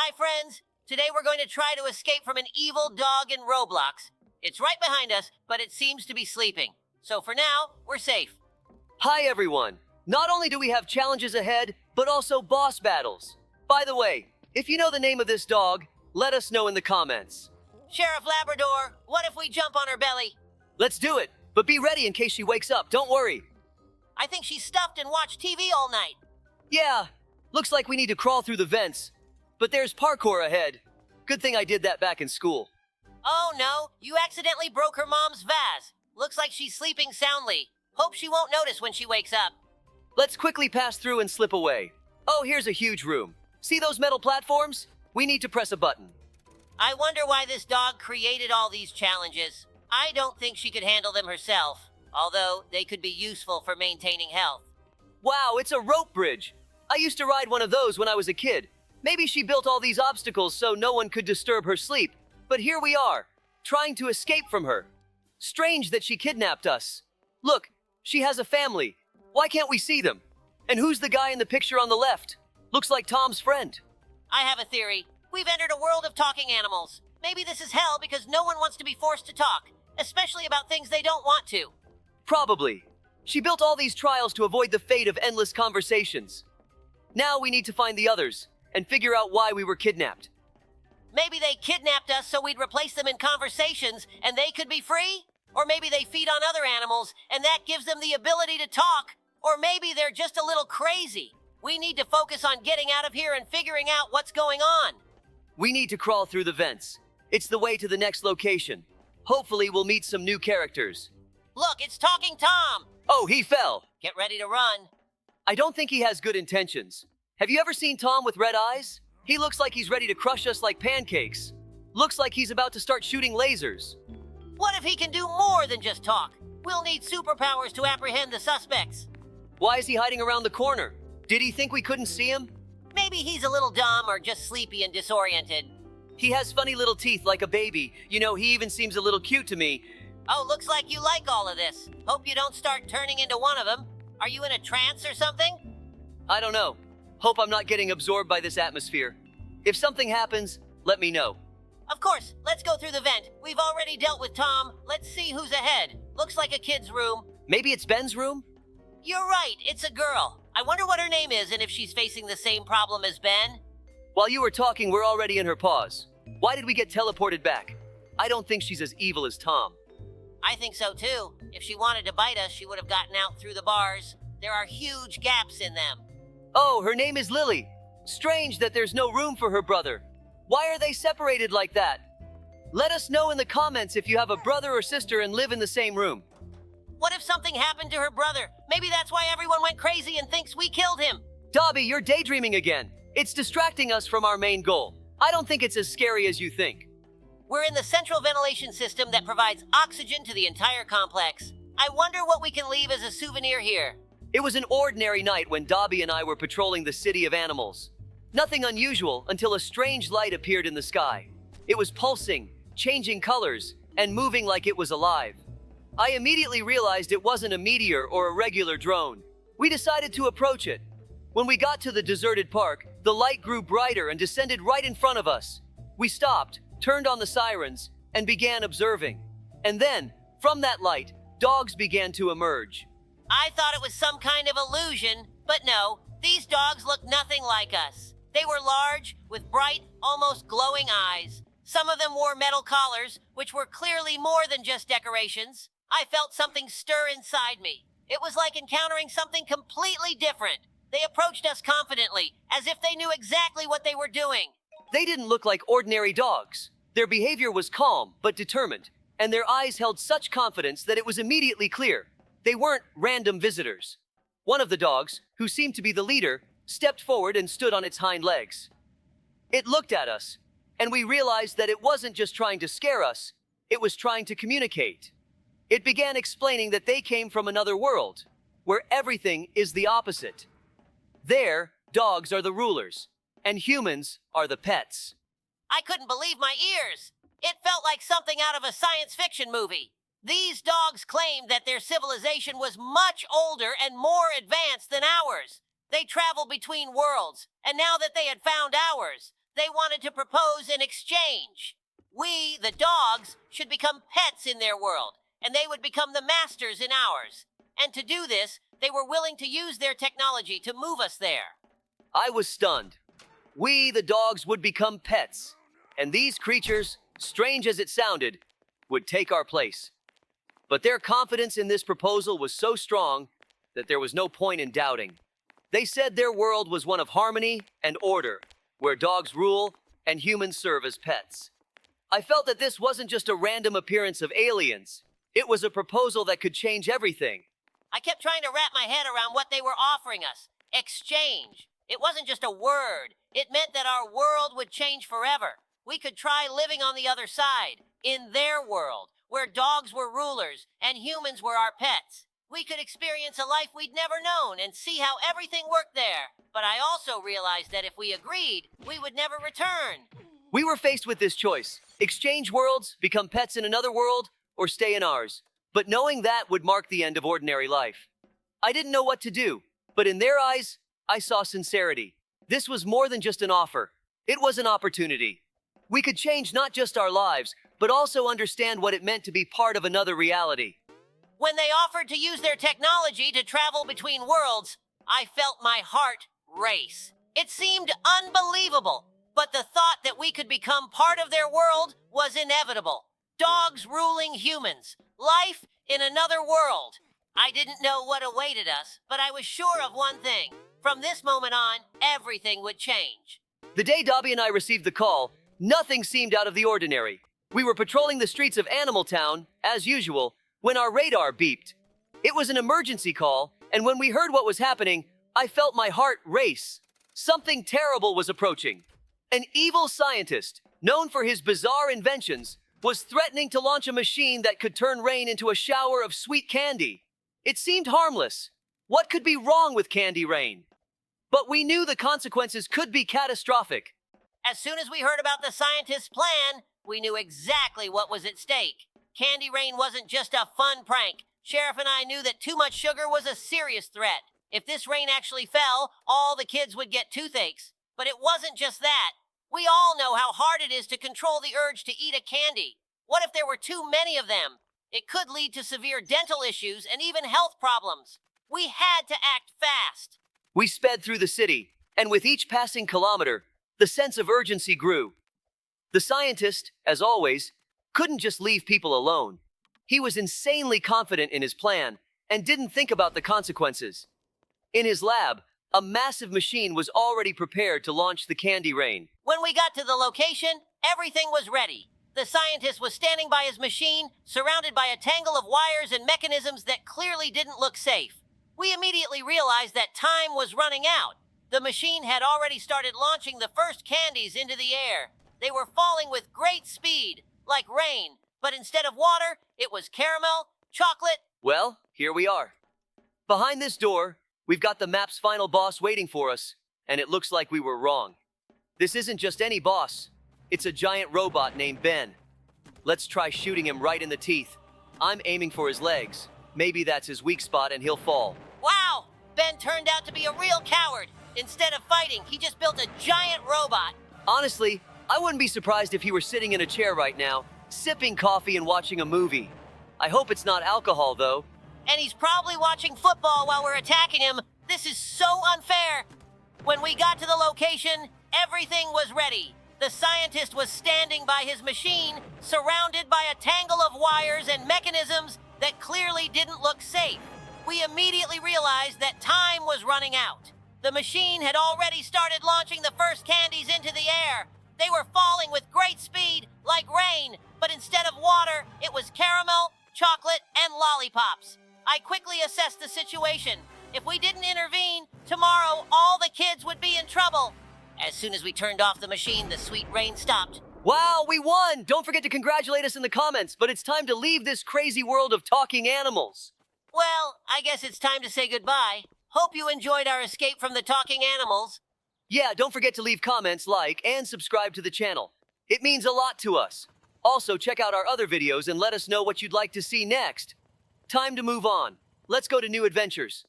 Hi, friends. Today we're going to try to escape from an evil dog in Roblox. It's right behind us, but it seems to be sleeping. So for now, we're safe. Hi everyone! Not only do we have challenges ahead, but also boss battles. By the way, if you know the name of this dog, let us know in the comments. Sheriff Labrador, what if we jump on her belly? Let's do it, but be ready in case she wakes up, don't worry. I think she's stuffed and watched TV all night. Yeah, looks like we need to crawl through the vents. But there's parkour ahead. Good thing I did that back in school. Oh no, you accidentally broke her mom's vase. Looks like she's sleeping soundly. Hope she won't notice when she wakes up. Let's quickly pass through and slip away. Oh, here's a huge room. See those metal platforms? We need to press a button. I wonder why this dog created all these challenges. I don't think she could handle them herself, although they could be useful for maintaining health. Wow, it's a rope bridge. I used to ride one of those when I was a kid. Maybe she built all these obstacles so no one could disturb her sleep. But here we are, trying to escape from her. Strange that she kidnapped us. Look, she has a family. Why can't we see them? And who's the guy in the picture on the left? Looks like Tom's friend. I have a theory. We've entered a world of talking animals. Maybe this is hell because no one wants to be forced to talk, especially about things they don't want to. Probably. She built all these trials to avoid the fate of endless conversations. Now we need to find the others and figure out why we were kidnapped. Maybe they kidnapped us so we'd replace them in conversations and they could be free? Or maybe they feed on other animals and that gives them the ability to talk? Or maybe they're just a little crazy. We need to focus on getting out of here and figuring out what's going on. We need to crawl through the vents. It's the way to the next location. Hopefully we'll meet some new characters. Look, it's Talking Tom! Oh, he fell! Get ready to run. I don't think he has good intentions. Have you ever seen Tom with red eyes? He looks like he's ready to crush us like pancakes. Looks like he's about to start shooting lasers. What if he can do more than just talk? We'll need superpowers to apprehend the suspects. Why is he hiding around the corner? Did he think we couldn't see him? Maybe he's a little dumb or just sleepy and disoriented. He has funny little teeth like a baby. You know, he even seems a little cute to me. Oh, looks like you like all of this. Hope you don't start turning into one of them. Are you in a trance or something? I don't know. Hope I'm not getting absorbed by this atmosphere. If something happens, let me know. Of course, let's go through the vent. We've already dealt with Tom. Let's see who's ahead. Looks like a kid's room. Maybe it's Ben's room? You're right, it's a girl. I wonder what her name is and if she's facing the same problem as Ben. While you were talking, we're already in her paws. Why did we get teleported back? I don't think she's as evil as Tom. I think so too. If she wanted to bite us, she would have gotten out through the bars. There are huge gaps in them. Oh, her name is Lily. Strange that there's no room for her brother. Why are they separated like that? Let us know in the comments if you have a brother or sister and live in the same room. What if something happened to her brother? Maybe that's why everyone went crazy and thinks we killed him. Dobie, you're daydreaming again. It's distracting us from our main goal. I don't think it's as scary as you think. We're in the central ventilation system that provides oxygen to the entire complex. I wonder what we can leave as a souvenir here. It was an ordinary night when Dobie and I were patrolling the city of animals. Nothing unusual until a strange light appeared in the sky. It was pulsing, changing colors, and moving like it was alive. I immediately realized it wasn't a meteor or a regular drone. We decided to approach it. When we got to the deserted park, the light grew brighter and descended right in front of us. We stopped, turned on the sirens, and began observing. And then, from that light, dogs began to emerge. I thought it was some kind of illusion, but no, these dogs look nothing like us. They were large, with bright, almost glowing eyes. Some of them wore metal collars, which were clearly more than just decorations. I felt something stir inside me. It was like encountering something completely different. They approached us confidently, as if they knew exactly what they were doing. They didn't look like ordinary dogs. Their behavior was calm, but determined, and their eyes held such confidence that it was immediately clear. They weren't random visitors. One of the dogs, who seemed to be the leader, stepped forward and stood on its hind legs. It looked at us, and we realized that it wasn't just trying to scare us, it was trying to communicate. It began explaining that they came from another world, where everything is the opposite. There, dogs are the rulers, and humans are the pets. I couldn't believe my ears. It felt like something out of a science fiction movie. These dogs claimed that their civilization was much older and more advanced than ours. They traveled between worlds, and now that they had found ours, They wanted to propose an exchange. We, the dogs, should become pets in their world, and they would become the masters in ours. And to do this, they were willing to use their technology to move us there. I was stunned. We, the dogs, would become pets, and these creatures, strange as it sounded, would take our place. But their confidence in this proposal was so strong that there was no point in doubting. They said their world was one of harmony and order, where dogs rule and humans serve as pets. I felt that this wasn't just a random appearance of aliens. It was a proposal that could change everything. I kept trying to wrap my head around what they were offering us. Exchange. It wasn't just a word. It meant that our world would change forever. We could try living on the other side, in their world, where dogs were rulers and humans were our pets. We could experience a life we'd never known and see how everything worked there. But I also realized that if we agreed, we would never return. We were faced with this choice: exchange worlds, become pets in another world, or stay in ours. But knowing that would mark the end of ordinary life. I didn't know what to do, but in their eyes, I saw sincerity. This was more than just an offer. It was an opportunity. We could change not just our lives, but also understand what it meant to be part of another reality. When they offered to use their technology to travel between worlds, I felt my heart race. It seemed unbelievable, but the thought that we could become part of their world was inevitable. Dogs ruling humans. Life in another world. I didn't know what awaited us, but I was sure of one thing. From this moment on, everything would change. The day Dobie and I received the call, nothing seemed out of the ordinary. We were patrolling the streets of Animal Town, as usual, when our radar beeped. It was an emergency call, and when we heard what was happening, I felt my heart race. Something terrible was approaching. An evil scientist, known for his bizarre inventions, was threatening to launch a machine that could turn rain into a shower of sweet candy. It seemed harmless. What could be wrong with candy rain? But we knew the consequences could be catastrophic. As soon as we heard about the scientist's plan, we knew exactly what was at stake. Candy rain wasn't just a fun prank. Sheriff and I knew that too much sugar was a serious threat. If this rain actually fell, all the kids would get toothaches. But it wasn't just that. We all know how hard it is to control the urge to eat a candy. What if there were too many of them? It could lead to severe dental issues and even health problems. We had to act fast. We sped through the city, and with each passing kilometer, the sense of urgency grew. The scientist, as always, couldn't just leave people alone. He was insanely confident in his plan and didn't think about the consequences. In his lab, a massive machine was already prepared to launch the candy rain. When we got to the location, everything was ready. The scientist was standing by his machine, surrounded by a tangle of wires and mechanisms that clearly didn't look safe. We immediately realized that time was running out. The machine had already started launching the first candies into the air. They were falling with great speed, like rain, but instead of water, it was caramel, chocolate. Well, here we are. Behind this door, we've got the map's final boss waiting for us, and it looks like we were wrong. This isn't just any boss. It's a giant robot named Ben. Let's try shooting him right in the teeth. I'm aiming for his legs. Maybe that's his weak spot and he'll fall. Wow! Ben turned out to be a real coward. Instead of fighting, he just built a giant robot. Honestly, I wouldn't be surprised if he were sitting in a chair right now, sipping coffee and watching a movie. I hope it's not alcohol, though. And he's probably watching football while we're attacking him. This is so unfair. When we got to the location, everything was ready. The scientist was standing by his machine, surrounded by a tangle of wires and mechanisms that clearly didn't look safe. We immediately realized that time was running out. The machine had already started launching the first candies into the air. They were falling with great speed, like rain, but instead of water, it was caramel, chocolate, and lollipops. I quickly assessed the situation. If we didn't intervene, tomorrow all the kids would be in trouble. As soon as we turned off the machine, the sweet rain stopped. Wow, we won! Don't forget to congratulate us in the comments, but it's time to leave this crazy world of talking animals. Well, I guess it's time to say goodbye. Hope you enjoyed our escape from the talking animals. Yeah, don't forget to leave comments, like, and subscribe to the channel. It means a lot to us. Also, check out our other videos and let us know what you'd like to see next. Time to move on. Let's go to new adventures.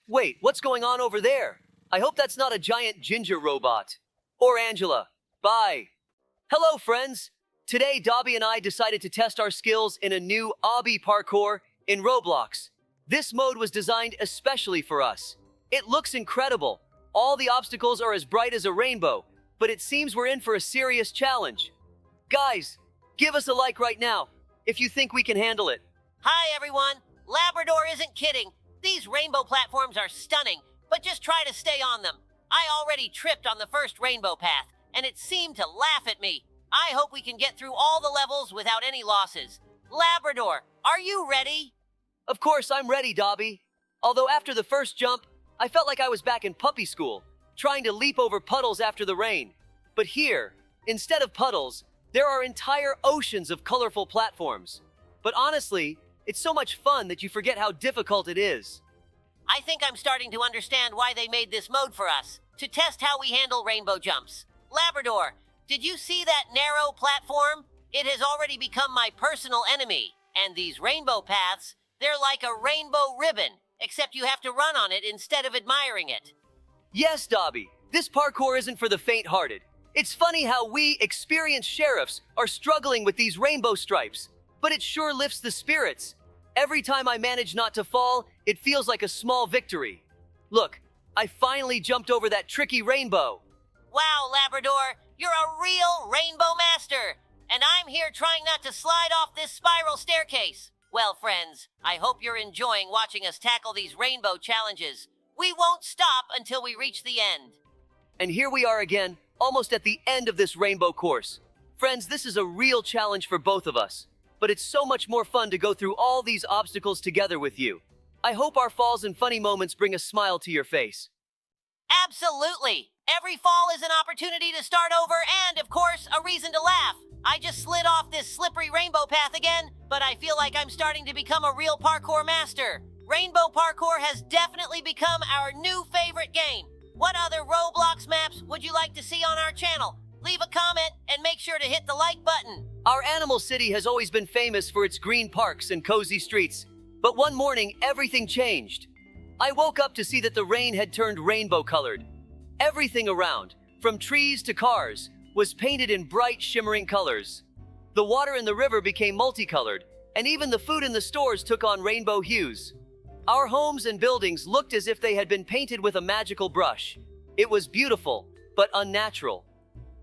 Wait, what's going on over there? I hope that's not a giant ginger robot. Or Angela. Bye. Hello, friends. Today, Dobby and I decided to test our skills in a new obby parkour in Roblox. This mode was designed especially for us. It looks incredible. All the obstacles are as bright as a rainbow, but it seems we're in for a serious challenge. Guys, give us a like right now if you think we can handle it. Hi, everyone. Labrador isn't kidding. These rainbow platforms are stunning, but just try to stay on them. I already tripped on the first rainbow path, and it seemed to laugh at me. I hope we can get through all the levels without any losses. Labrador, are you ready? Of course, I'm ready, Dobby. Although after the first jump, I felt like I was back in puppy school, trying to leap over puddles after the rain. But here, instead of puddles, there are entire oceans of colorful platforms. But honestly, it's so much fun that you forget how difficult it is. I think I'm starting to understand why they made this mode for us, to test how we handle rainbow jumps. Labrador, did you see that narrow platform? It has already become my personal enemy. And these rainbow paths, they're like a rainbow ribbon, except you have to run on it instead of admiring it. Yes, Dobby, this parkour isn't for the faint-hearted. It's funny how we, experienced sheriffs, are struggling with these rainbow stripes, but it sure lifts the spirits. Every time I manage not to fall, it feels like a small victory. Look, I finally jumped over that tricky rainbow. Wow, Labrador, you're a real rainbow master, and I'm here trying not to slide off this spiral staircase. Well, friends, I hope you're enjoying watching us tackle these rainbow challenges. We won't stop until we reach the end. And here we are again, almost at the end of this rainbow course. Friends, this is a real challenge for both of us, but it's so much more fun to go through all these obstacles together with you. I hope our falls and funny moments bring a smile to your face. Absolutely! Every fall is an opportunity to start over and, of course, a reason to laugh. I just slid off this slippery rainbow path again, but I feel like I'm starting to become a real parkour master. Rainbow parkour has definitely become our new favorite game. What other Roblox maps would you like to see on our channel? Leave a comment and make sure to hit the like button. Our Animal City has always been famous for its green parks and cozy streets, but one morning everything changed. I woke up to see that the rain had turned rainbow-colored. Everything around, from trees to cars, was painted in bright, shimmering colors. The water in the river became multicolored, and even the food in the stores took on rainbow hues. Our homes and buildings looked as if they had been painted with a magical brush. It was beautiful, but unnatural.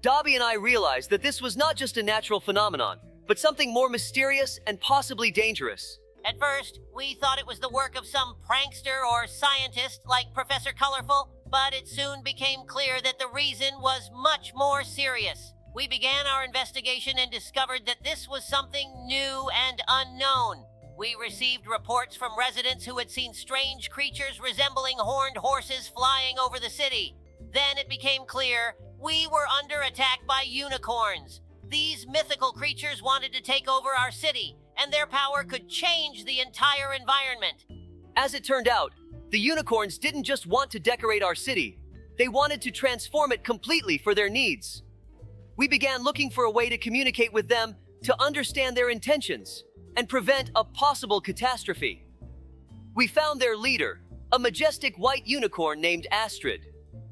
Dobby and I realized that this was not just a natural phenomenon, but something more mysterious and possibly dangerous. At first, we thought it was the work of some prankster or scientist like Professor Colorful, but it soon became clear that the reason was much more serious. We began our investigation and discovered that this was something new and unknown. We received reports from residents who had seen strange creatures resembling horned horses flying over the city. Then it became clear we were under attack by unicorns. These mythical creatures wanted to take over our city, and their power could change the entire environment. As it turned out, the unicorns didn't just want to decorate our city. They wanted to transform it completely for their needs. We began looking for a way to communicate with them to understand their intentions and prevent a possible catastrophe. We found their leader, a majestic white unicorn named Astrid.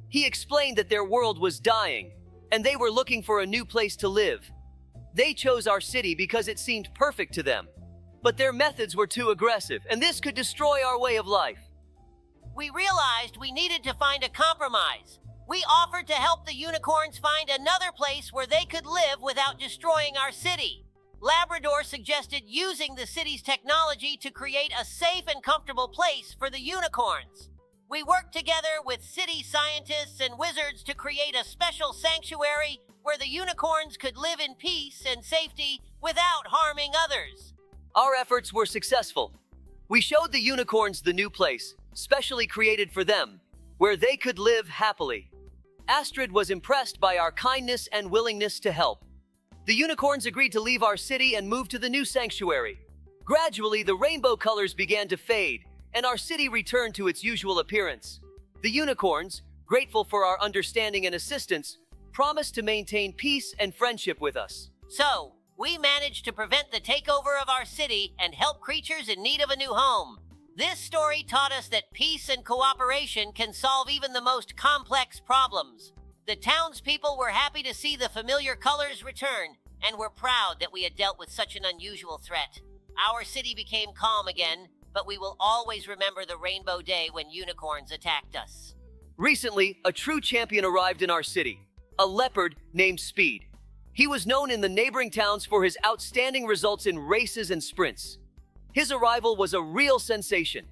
He explained that their world was dying, and they were looking for a new place to live. They chose our city because it seemed perfect to them. But their methods were too aggressive, and this could destroy our way of life. We realized we needed to find a compromise. We offered to help the unicorns find another place where they could live without destroying our city. Labrador suggested using the city's technology to create a safe and comfortable place for the unicorns. We worked together with city scientists and wizards to create a special sanctuary where the unicorns could live in peace and safety without harming others. Our efforts were successful. We showed the unicorns the new place, specially created for them, where they could live happily. Astrid was impressed by our kindness and willingness to help. The unicorns agreed to leave our city and move to the new sanctuary. Gradually, the rainbow colors began to fade, and our city returned to its usual appearance. The unicorns, grateful for our understanding and assistance, promised to maintain peace and friendship with us. So, we managed to prevent the takeover of our city and help creatures in need of a new home. This story taught us that peace and cooperation can solve even the most complex problems. The townspeople were happy to see the familiar colors return and were proud that we had dealt with such an unusual threat. Our city became calm again, but we will always remember the Rainbow Day when unicorns attacked us. Recently, a true champion arrived in our city, a leopard named Speed. He was known in the neighboring towns for his outstanding results in races and sprints. His arrival was a real sensation.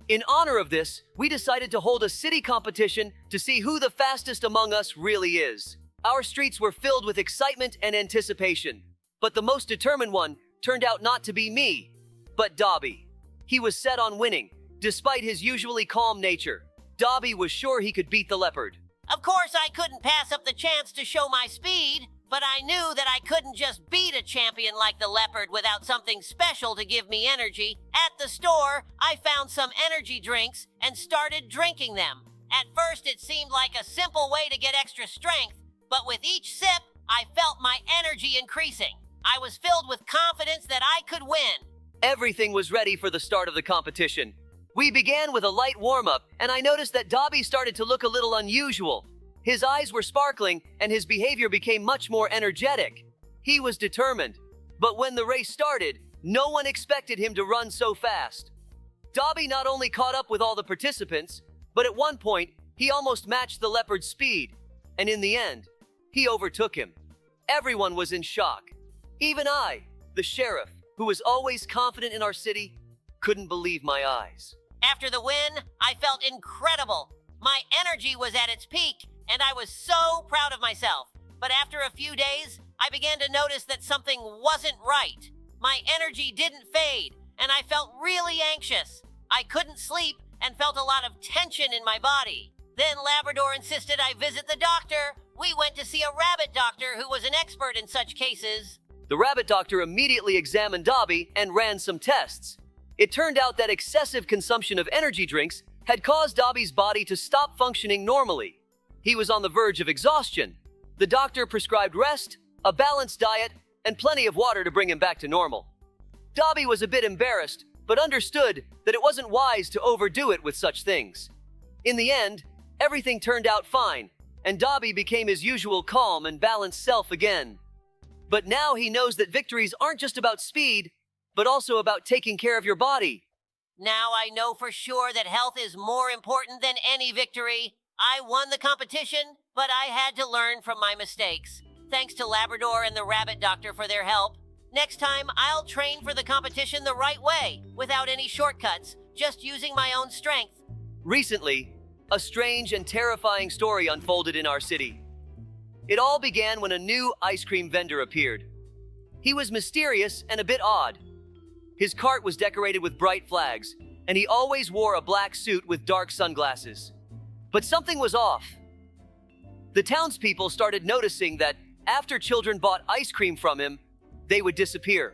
In honor of this, we decided to hold a city competition to see who the fastest among us really is. Our streets were filled with excitement and anticipation, but the most determined one turned out not to be me, but Dobie. He was set on winning, despite his usually calm nature. Dobie was sure he could beat the leopard. Of course, I couldn't pass up the chance to show my speed, but I knew that I couldn't just beat a champion like the leopard without something special to give me energy. At the store, I found some energy drinks and started drinking them. At first, it seemed like a simple way to get extra strength, but with each sip, I felt my energy increasing. I was filled with confidence that I could win. Everything was ready for the start of the competition. We began with a light warm-up, and I noticed that Dobie started to look a little unusual. His eyes were sparkling, and his behavior became much more energetic. He was determined. But when the race started, no one expected him to run so fast. Dobie not only caught up with all the participants, but at one point, he almost matched the leopard's speed. And in the end, he overtook him. Everyone was in shock. Even I, the sheriff, who was always confident in our city, couldn't believe my eyes. After the win, I felt incredible. My energy was at its peak, and I was so proud of myself. But after a few days, I began to notice that something wasn't right. My energy didn't fade, and I felt really anxious. I couldn't sleep and felt a lot of tension in my body. Then Labrador insisted I visit the doctor. We went to see a rabbit doctor who was an expert in such cases. The rabbit doctor immediately examined Dobie and ran some tests. It turned out that excessive consumption of energy drinks had caused Dobie's body to stop functioning normally. He was on the verge of exhaustion. The doctor prescribed rest, a balanced diet, and plenty of water to bring him back to normal. Dobie was a bit embarrassed, but understood that it wasn't wise to overdo it with such things. In the end, everything turned out fine, and Dobie became his usual calm and balanced self again. But now he knows that victories aren't just about speed, but also about taking care of your body. Now I know for sure that health is more important than any victory. I won the competition, but I had to learn from my mistakes. Thanks to Labrador and the rabbit doctor for their help. Next time, I'll train for the competition the right way, without any shortcuts, just using my own strength. Recently, a strange and terrifying story unfolded in our city. It all began when a new ice cream vendor appeared. He was mysterious and a bit odd. His cart was decorated with bright flags, and he always wore a black suit with dark sunglasses. But something was off. The townspeople started noticing that after children bought ice cream from him, they would disappear.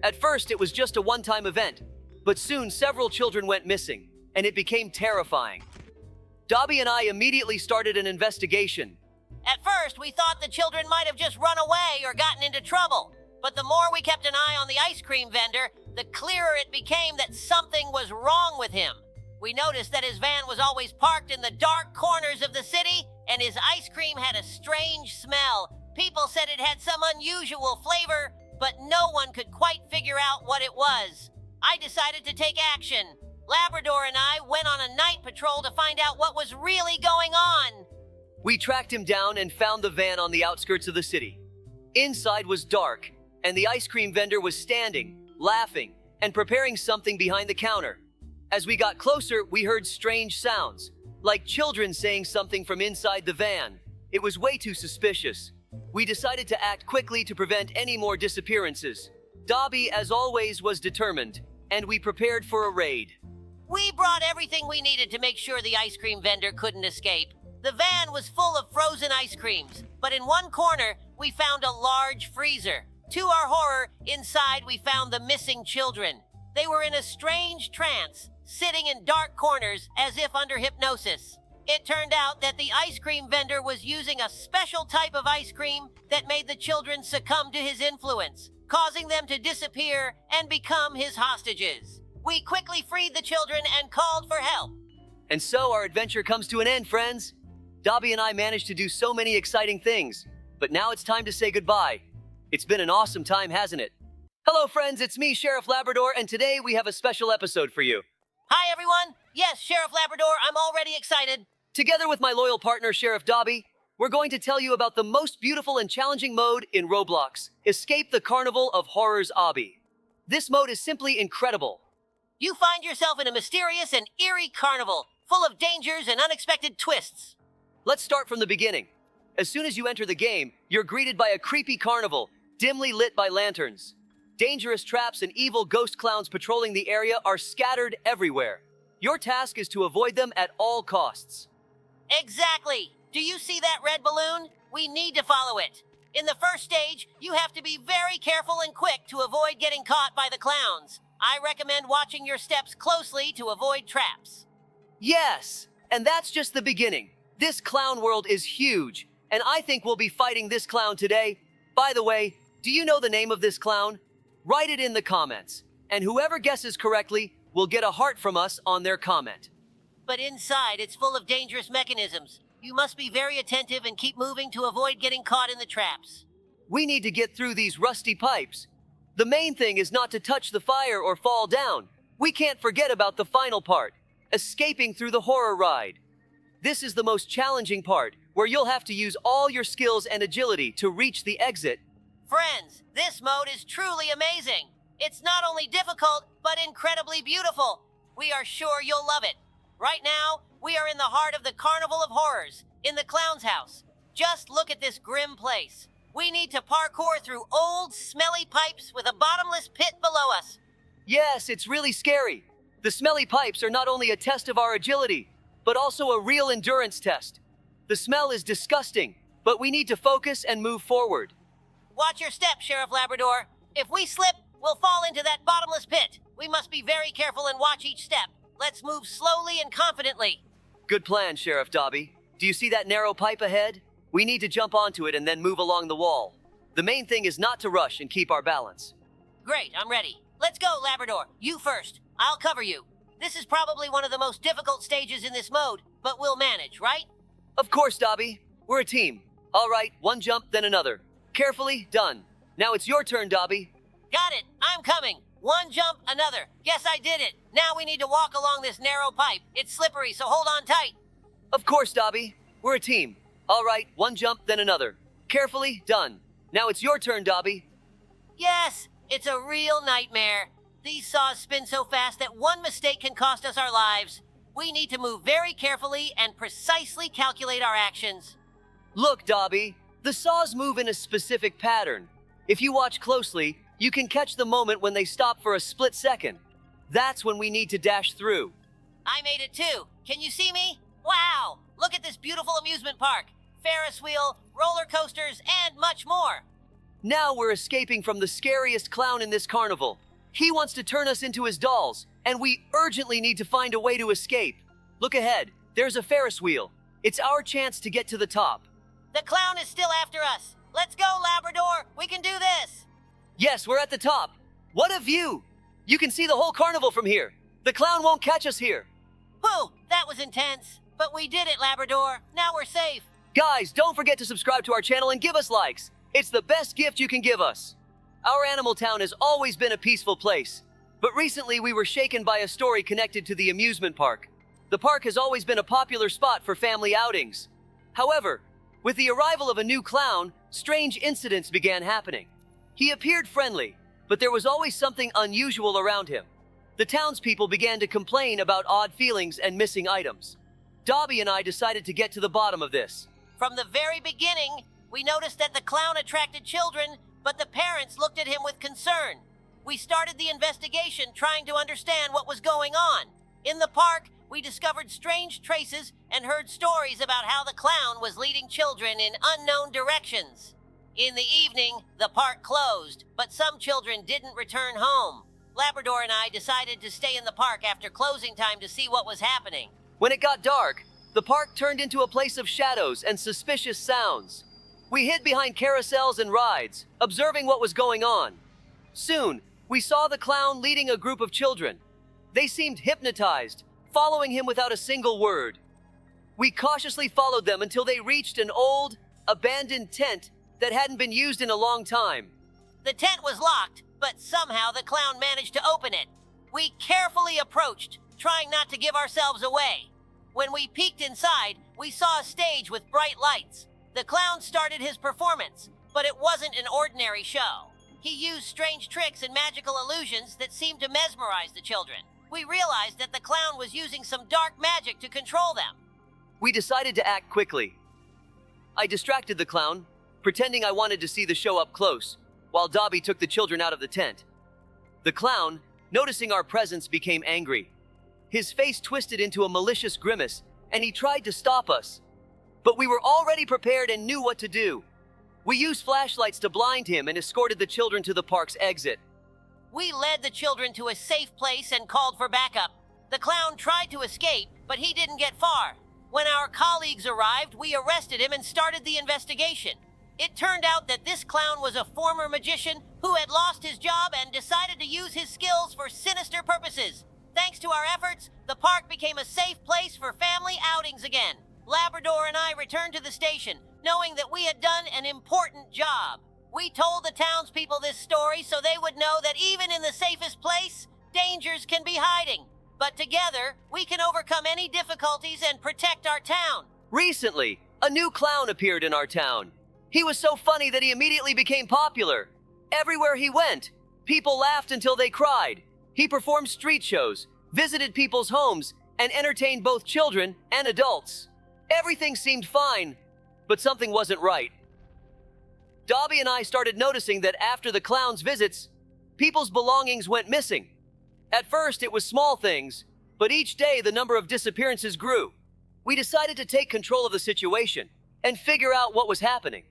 At first, it was just a one-time event, but soon several children went missing, and it became terrifying. Dobie and I immediately started an investigation. At first, we thought the children might have just run away or gotten into trouble. But the more we kept an eye on the ice cream vendor, the clearer it became that something was wrong with him. We noticed that his van was always parked in the dark corners of the city, and his ice cream had a strange smell. People said it had some unusual flavor, but no one could quite figure out what it was. I decided to take action. Labrador and I went on a night patrol to find out what was really going on. We tracked him down and found the van on the outskirts of the city. Inside was dark, and the ice cream vendor was standing, laughing, and preparing something behind the counter. As we got closer, we heard strange sounds, like children saying something from inside the van. It was way too suspicious. We decided to act quickly to prevent any more disappearances. Dobie, as always, was determined, and we prepared for a raid. We brought everything we needed to make sure the ice cream vendor couldn't escape. The van was full of frozen ice creams, but in one corner, we found a large freezer. To our horror, inside we found the missing children. They were in a strange trance, sitting in dark corners as if under hypnosis. It turned out that the ice cream vendor was using a special type of ice cream that made the children succumb to his influence, causing them to disappear and become his hostages. We quickly freed the children and called for help. And so our adventure comes to an end, friends. Dobie and I managed to do so many exciting things, but now it's time to say goodbye. It's been an awesome time, hasn't it? Hello, friends, it's me, Sheriff Labrador, and today we have a special episode for you. Hi, everyone. Yes, Sheriff Labrador, I'm already excited. Together with my loyal partner, Sheriff Dobie, we're going to tell you about the most beautiful and challenging mode in Roblox, Escape the Carnival of Horrors Obby. This mode is simply incredible. You find yourself in a mysterious and eerie carnival, full of dangers and unexpected twists. Let's start from the beginning. As soon as you enter the game, you're greeted by a creepy carnival, dimly lit by lanterns. Dangerous traps and evil ghost clowns patrolling the area are scattered everywhere. Your task is to avoid them at all costs. Exactly. Do you see that red balloon? We need to follow it. In the first stage, you have to be very careful and quick to avoid getting caught by the clowns. I recommend watching your steps closely to avoid traps. Yes, and that's just the beginning. This clown world is huge, and I think we'll be fighting this clown today. By the way, do you know the name of this clown? Write it in the comments, and whoever guesses correctly will get a heart from us on their comment. But inside, it's full of dangerous mechanisms. You must be very attentive and keep moving to avoid getting caught in the traps. We need to get through these rusty pipes. The main thing is not to touch the fire or fall down. We can't forget about the final part, escaping through the horror ride. This is the most challenging part, where you'll have to use all your skills and agility to reach the exit. Friends, this mode is truly amazing. It's not only difficult, but incredibly beautiful. We are sure you'll love it. Right now, we are in the heart of the Carnival of Horrors, in the Clown's House. Just look at this grim place. We need to parkour through old, smelly pipes with a bottomless pit below us. Yes, it's really scary. The smelly pipes are not only a test of our agility, but also a real endurance test. The smell is disgusting, but we need to focus and move forward. Watch your step, Sheriff Labrador. If we slip, we'll fall into that bottomless pit. We must be very careful and watch each step. Let's move slowly and confidently. Good plan, Sheriff Dobie. Do you see that narrow pipe ahead? We need to jump onto it and then move along the wall. The main thing is not to rush and keep our balance. Great, I'm ready. Let's go, Labrador. You first. I'll cover you. This is probably one of the most difficult stages in this mode, but we'll manage, right? Of course, Dobie. We're a team. All right, one jump, then another. Carefully, done. Now it's your turn, Dobie. Got it. I'm coming. One jump, another. Yes, I did it. Now we need to walk along this narrow pipe. It's slippery, so hold on tight. Of course, Dobie. We're a team. All right, one jump, then another. Carefully, done. Now it's your turn, Dobie. Yes, it's a real nightmare. These saws spin so fast that one mistake can cost us our lives. We need to move very carefully and precisely calculate our actions. Look, Dobie. The saws move in a specific pattern. If you watch closely, you can catch the moment when they stop for a split second. That's when we need to dash through. I made it too. Can you see me? Wow! Look at this beautiful amusement park. Ferris wheel, roller coasters, and much more. Now we're escaping from the scariest clown in this carnival. He wants to turn us into his dolls, and we urgently need to find a way to escape. Look ahead. There's a Ferris wheel. It's our chance to get to the top. The clown is still after us. Let's go, Labrador. We can do this. Yes, we're at the top. What a view! You can see the whole carnival from here. The clown won't catch us here. Whew, that was intense. But we did it, Labrador. Now we're safe. Guys, don't forget to subscribe to our channel and give us likes. It's the best gift you can give us. Our animal town has always been a peaceful place. But recently we were shaken by a story connected to the amusement park. The park has always been a popular spot for family outings. However, with the arrival of a new clown, strange incidents began happening. He appeared friendly, but there was always something unusual around him. The townspeople began to complain about odd feelings and missing items. Dobie and I decided to get to the bottom of this. From the very beginning, we noticed that the clown attracted children, but the parents looked at him with concern. We started the investigation trying to understand what was going on. In the park, we discovered strange traces and heard stories about how the clown was leading children in unknown directions. In the evening, the park closed, but some children didn't return home. Labrador and I decided to stay in the park after closing time to see what was happening. When it got dark, the park turned into a place of shadows and suspicious sounds. We hid behind carousels and rides, observing what was going on. Soon, we saw the clown leading a group of children. They seemed hypnotized, following him without a single word. We cautiously followed them until they reached an old, abandoned tent that hadn't been used in a long time. The tent was locked, but somehow the clown managed to open it. We carefully approached, trying not to give ourselves away. When we peeked inside, we saw a stage with bright lights. The clown started his performance, but it wasn't an ordinary show. He used strange tricks and magical illusions that seemed to mesmerize the children. We realized that the clown was using some dark magic to control them. We decided to act quickly. I distracted the clown, pretending I wanted to see the show up close, while Dobie took the children out of the tent. The clown, noticing our presence, became angry. His face twisted into a malicious grimace, and he tried to stop us. But we were already prepared and knew what to do. We used flashlights to blind him and escorted the children to the park's exit. We led the children to a safe place and called for backup. The clown tried to escape, but he didn't get far. When our colleagues arrived, we arrested him and started the investigation. It turned out that this clown was a former magician who had lost his job and decided to use his skills for sinister purposes. Thanks to our efforts, the park became a safe place for family outings again. Labrador and I returned to the station, knowing that we had done an important job. We told the townspeople this story so they would know that even in the safest place, dangers can be hiding. But together, we can overcome any difficulties and protect our town. Recently, a new clown appeared in our town. He was so funny that he immediately became popular. Everywhere he went, people laughed until they cried. He performed street shows, visited people's homes, and entertained both children and adults. Everything seemed fine, but something wasn't right. Dobie and I started noticing that after the clown's visits, people's belongings went missing. At first, it was small things, but each day the number of disappearances grew. We decided to take control of the situation and figure out what was happening.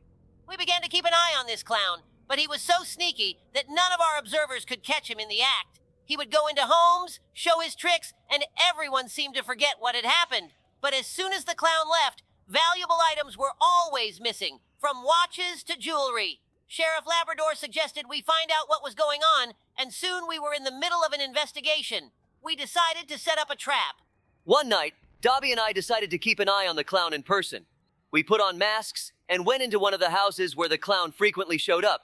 We began to keep an eye on this clown, but he was so sneaky that none of our observers could catch him in the act. He would go into homes, show his tricks, and everyone seemed to forget what had happened. But as soon as the clown left, valuable items were always missing, from watches to jewelry. Sheriff Labrador suggested we find out what was going on, and soon we were in the middle of an investigation. We decided to set up a trap. One night, Dobie and I decided to keep an eye on the clown in person. We put on masks and went into one of the houses where the clown frequently showed up.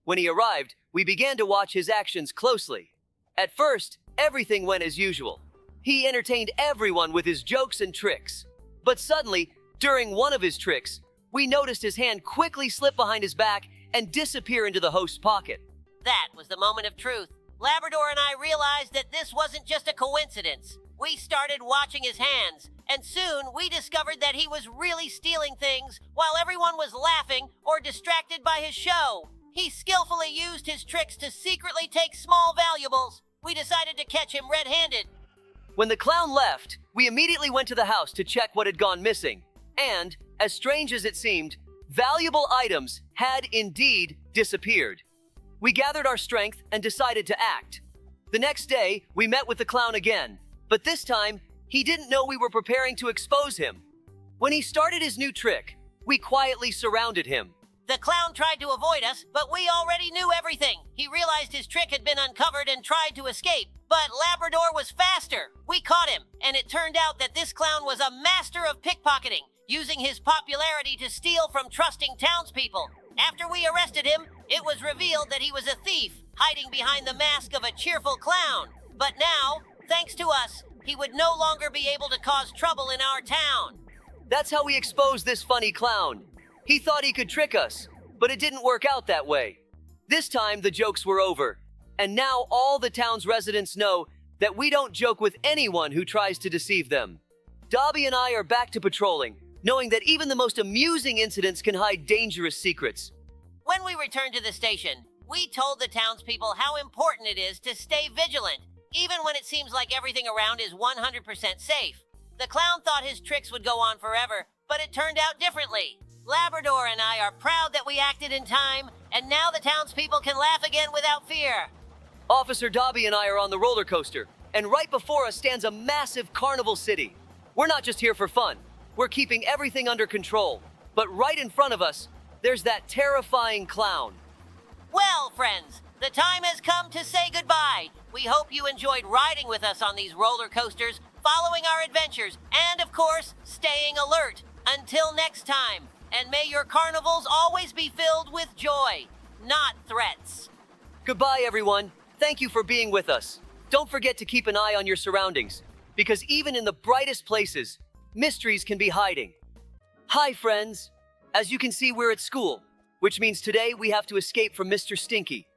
When he arrived, we began to watch his actions closely. At first, everything went as usual. He entertained everyone with his jokes and tricks. But suddenly, during one of his tricks, we noticed his hand quickly slip behind his back and disappear into the host's pocket. That was the moment of truth. Labrador and I realized that this wasn't just a coincidence. We started watching his hands, and soon we discovered that he was really stealing things while everyone was laughing or distracted by his show. He skillfully used his tricks to secretly take small valuables. We decided to catch him red-handed. When the clown left, we immediately went to the house to check what had gone missing. And, as strange as it seemed, valuable items had indeed disappeared. We gathered our strength and decided to act. The next day, we met with the clown again, but this time, he didn't know we were preparing to expose him. When he started his new trick, we quietly surrounded him. The clown tried to avoid us, but we already knew everything. He realized his trick had been uncovered and tried to escape, but Labrador was faster. We caught him, and it turned out that this clown was a master of pickpocketing, using his popularity to steal from trusting townspeople. After we arrested him, it was revealed that he was a thief, hiding behind the mask of a cheerful clown. But now, thanks to us, he would no longer be able to cause trouble in our town. That's how we exposed this funny clown. He thought he could trick us, but it didn't work out that way. This time, the jokes were over, and now all the town's residents know that we don't joke with anyone who tries to deceive them. Dobie and I are back to patrolling, knowing that even the most amusing incidents can hide dangerous secrets. When we returned to the station, we told the townspeople how important it is to stay vigilant, even when it seems like everything around is 100% safe. The clown thought his tricks would go on forever, but it turned out differently. Labrador and I are proud that we acted in time, and now the townspeople can laugh again without fear. Officer Dobie and I are on the roller coaster, and right before us stands a massive carnival city. We're not just here for fun. We're keeping everything under control. But right in front of us, there's that terrifying clown. Well, friends, the time has come to say goodbye. We hope you enjoyed riding with us on these roller coasters following our adventures, and of course, staying alert. Until next time, and may your carnivals always be filled with joy, not threats. Goodbye, everyone. Thank you for being with us. Don't forget to keep an eye on your surroundings, because even in the brightest places, mysteries can be hiding. Hi, friends. As you can see, we're at school, which means today we have to escape from Mr. Stinky.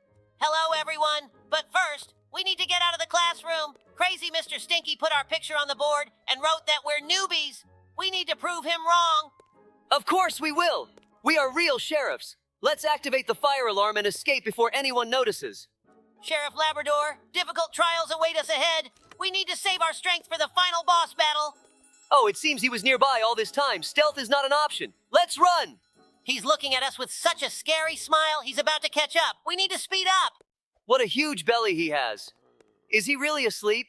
Hello, everyone. But first, we need to get out of the classroom. Crazy Mr. Stinky put our picture on the board and wrote that we're newbies. We need to prove him wrong. Of course we will. We are real sheriffs. Let's activate the fire alarm and escape before anyone notices. Sheriff Labrador, difficult trials await us ahead. We need to save our strength for the final boss battle. Oh, it seems he was nearby all this time. Stealth is not an option. Let's run! He's looking at us with such a scary smile, he's about to catch up. We need to speed up. What a huge belly he has. Is he really asleep?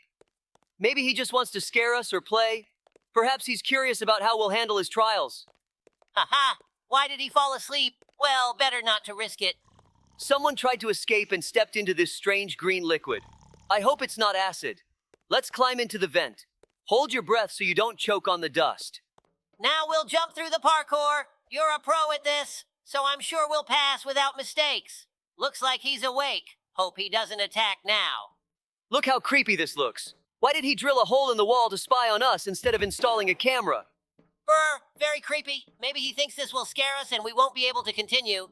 Maybe he just wants to scare us or play. Perhaps he's curious about how we'll handle his trials. Haha, why did he fall asleep? Well, better not to risk it. Someone tried to escape and stepped into this strange green liquid. I hope it's not acid. Let's climb into the vent. Hold your breath so you don't choke on the dust. Now we'll jump through the parkour. You're a pro at this, so I'm sure we'll pass without mistakes. Looks like he's awake. Hope he doesn't attack now. Look how creepy this looks. Why did he drill a hole in the wall to spy on us instead of installing a camera? Brr, very creepy. Maybe he thinks this will scare us and we won't be able to continue.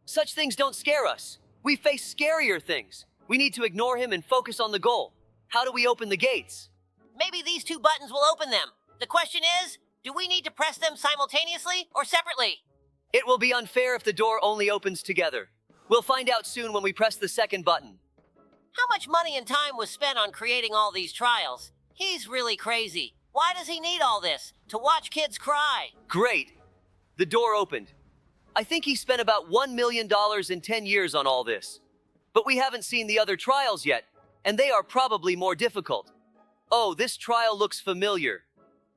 Such things don't scare us. We face scarier things. We need to ignore him and focus on the goal. How do we open the gates? Maybe these two buttons will open them. The question is, do we need to press them simultaneously or separately? It will be unfair if the door only opens together. We'll find out soon when we press the second button. How much money and time was spent on creating all these trials? He's really crazy. Why does he need all this? To watch kids cry? Great. The door opened. I think he spent about $1 million in 10 years on all this. But we haven't seen the other trials yet, and they are probably more difficult. Oh, this trial looks familiar.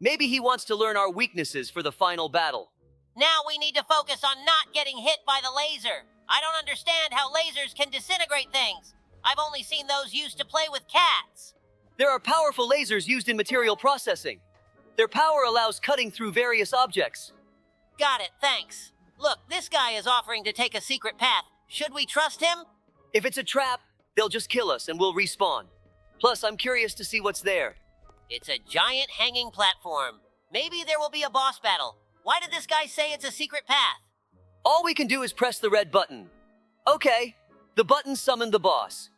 Maybe he wants to learn our weaknesses for the final battle. Now we need to focus on not getting hit by the laser. I don't understand how lasers can disintegrate things. I've only seen those used to play with cats. There are powerful lasers used in material processing. Their power allows cutting through various objects. Got it, thanks. Look, this guy is offering to take a secret path. Should we trust him? If it's a trap, they'll just kill us and we'll respawn. Plus, I'm curious to see what's there. It's a giant hanging platform. Maybe there will be a boss battle. Why did this guy say it's a secret path? All we can do is press the red button. Okay, the button summoned the boss.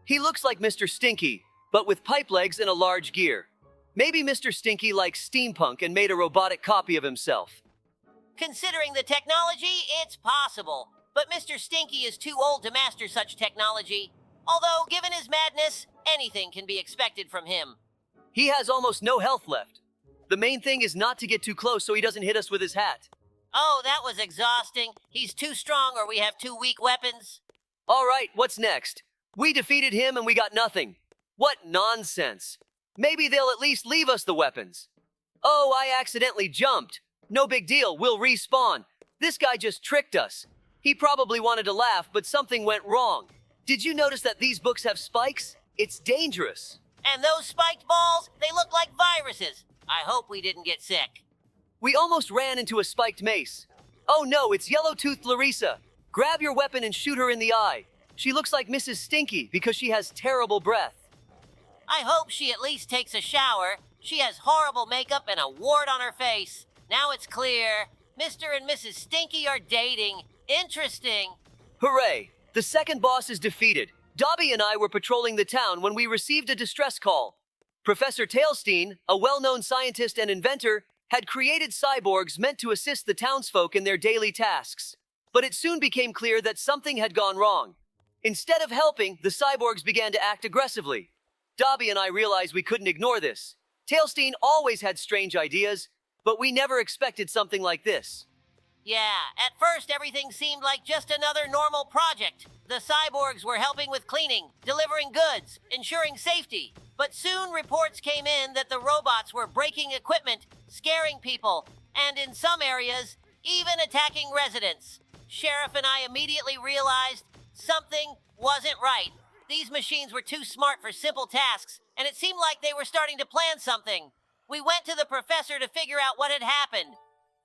He looks like Mr. Stinky, but with pipe legs and a large gear. Maybe Mr. Stinky likes steampunk and made a robotic copy of himself. Considering the technology, it's possible. But Mr. Stinky is too old to master such technology. Although, given his madness, anything can be expected from him. He has almost no health left. The main thing is not to get too close so he doesn't hit us with his hat. Oh, that was exhausting. He's too strong or we have two weak weapons. All right, what's next? We defeated him and we got nothing. What nonsense. Maybe they'll at least leave us the weapons. Oh, I accidentally jumped. No big deal, we'll respawn. This guy just tricked us. He probably wanted to laugh, but something went wrong. Did you notice that these books have spikes? It's dangerous. And those spiked balls, they look like viruses. I hope we didn't get sick. We almost ran into a spiked mace. Oh no, it's yellow-toothed Larissa. Grab your weapon and shoot her in the eye. She looks like Mrs. Stinky because she has terrible breath. I hope she at least takes a shower. She has horrible makeup and a wart on her face. Now it's clear. Mr. and Mrs. Stinky are dating. Interesting. Hooray! The second boss is defeated. Dobie and I were patrolling the town when we received a distress call. Professor Tailstein, a well-known scientist and inventor, had created cyborgs meant to assist the townsfolk in their daily tasks. But it soon became clear that something had gone wrong. Instead of helping, the cyborgs began to act aggressively. Dobie and I realized we couldn't ignore this. Tailstein always had strange ideas, but we never expected something like this. Yeah, at first everything seemed like just another normal project. The cyborgs were helping with cleaning, delivering goods, ensuring safety. But soon reports came in that the robots were breaking equipment, scaring people, and in some areas, even attacking residents. Sheriff and I immediately realized something wasn't right. These machines were too smart for simple tasks, and it seemed like they were starting to plan something. We went to the professor to figure out what had happened.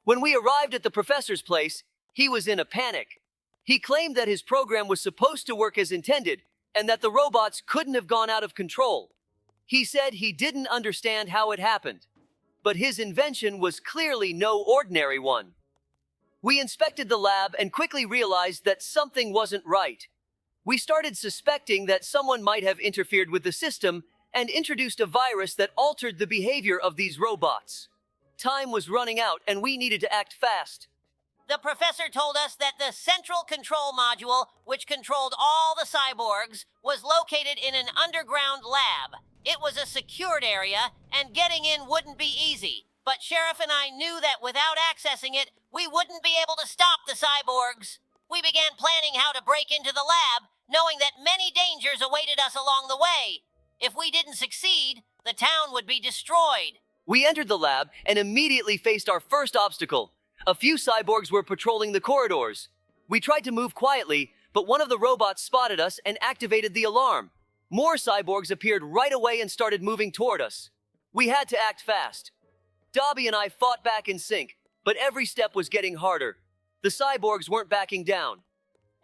When we arrived at the professor's place, he was in a panic. He claimed that his program was supposed to work as intended and that the robots couldn't have gone out of control. He said he didn't understand how it happened, but his invention was clearly no ordinary one. We inspected the lab and quickly realized that something wasn't right. We started suspecting that someone might have interfered with the system and introduced a virus that altered the behavior of these robots. Time was running out and we needed to act fast. The professor told us that the central control module, which controlled all the cyborgs, was located in an underground lab. It was a secured area, and getting in wouldn't be easy. But Sheriff and I knew that without accessing it, we wouldn't be able to stop the cyborgs. We began planning how to break into the lab, knowing that many dangers awaited us along the way. If we didn't succeed, the town would be destroyed. We entered the lab and immediately faced our first obstacle. A few cyborgs were patrolling the corridors. We tried to move quietly, but one of the robots spotted us and activated the alarm. More cyborgs appeared right away and started moving toward us. We had to act fast. Dobie and I fought back in sync, but every step was getting harder. The cyborgs weren't backing down.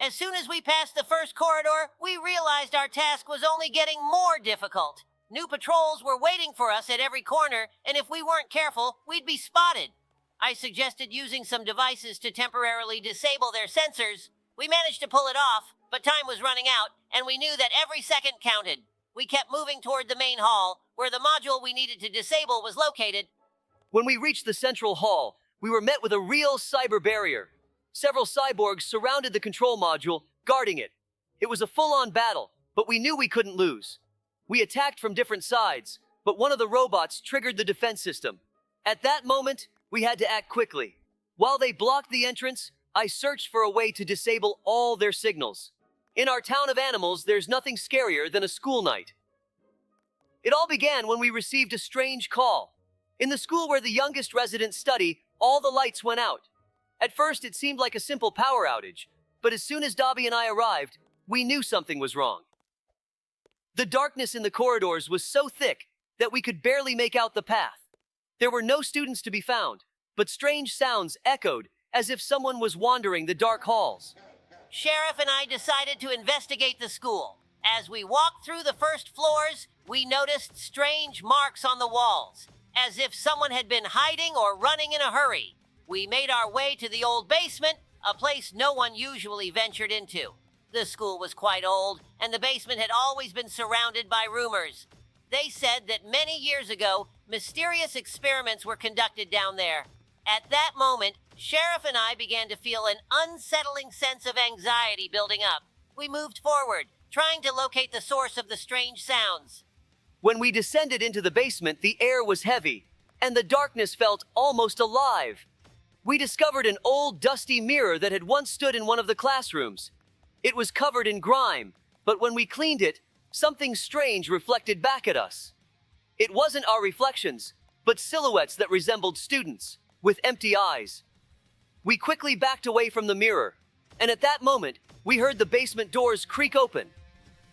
As soon as we passed the first corridor, we realized our task was only getting more difficult. New patrols were waiting for us at every corner, and if we weren't careful, we'd be spotted. I suggested using some devices to temporarily disable their sensors. We managed to pull it off, but time was running out, and we knew that every second counted. We kept moving toward the main hall, where the module we needed to disable was located. When we reached the central hall, we were met with a real cyber barrier. Several cyborgs surrounded the control module, guarding it. It was a full-on battle, but we knew we couldn't lose. We attacked from different sides, but one of the robots triggered the defense system. At that moment, we had to act quickly. While they blocked the entrance, I searched for a way to disable all their signals. In our town of animals, there's nothing scarier than a school night. It all began when we received a strange call. In the school where the youngest residents study, all the lights went out. At first, it seemed like a simple power outage, but as soon as Dobie and I arrived, we knew something was wrong. The darkness in the corridors was so thick that we could barely make out the path. There were no students to be found, but strange sounds echoed as if someone was wandering the dark halls. Sheriff and I decided to investigate the school. As we walked through the first floors, we noticed strange marks on the walls, as if someone had been hiding or running in a hurry. We made our way to the old basement, a place no one usually ventured into. The school was quite old, and the basement had always been surrounded by rumors. They said that many years ago, mysterious experiments were conducted down there. At that moment, Sheriff and I began to feel an unsettling sense of anxiety building up. We moved forward, trying to locate the source of the strange sounds. When we descended into the basement, the air was heavy, and the darkness felt almost alive. We discovered an old, dusty mirror that had once stood in one of the classrooms. It was covered in grime, but when we cleaned it, something strange reflected back at us. It wasn't our reflections, but silhouettes that resembled students, with empty eyes. We quickly backed away from the mirror, and at that moment, we heard the basement doors creak open.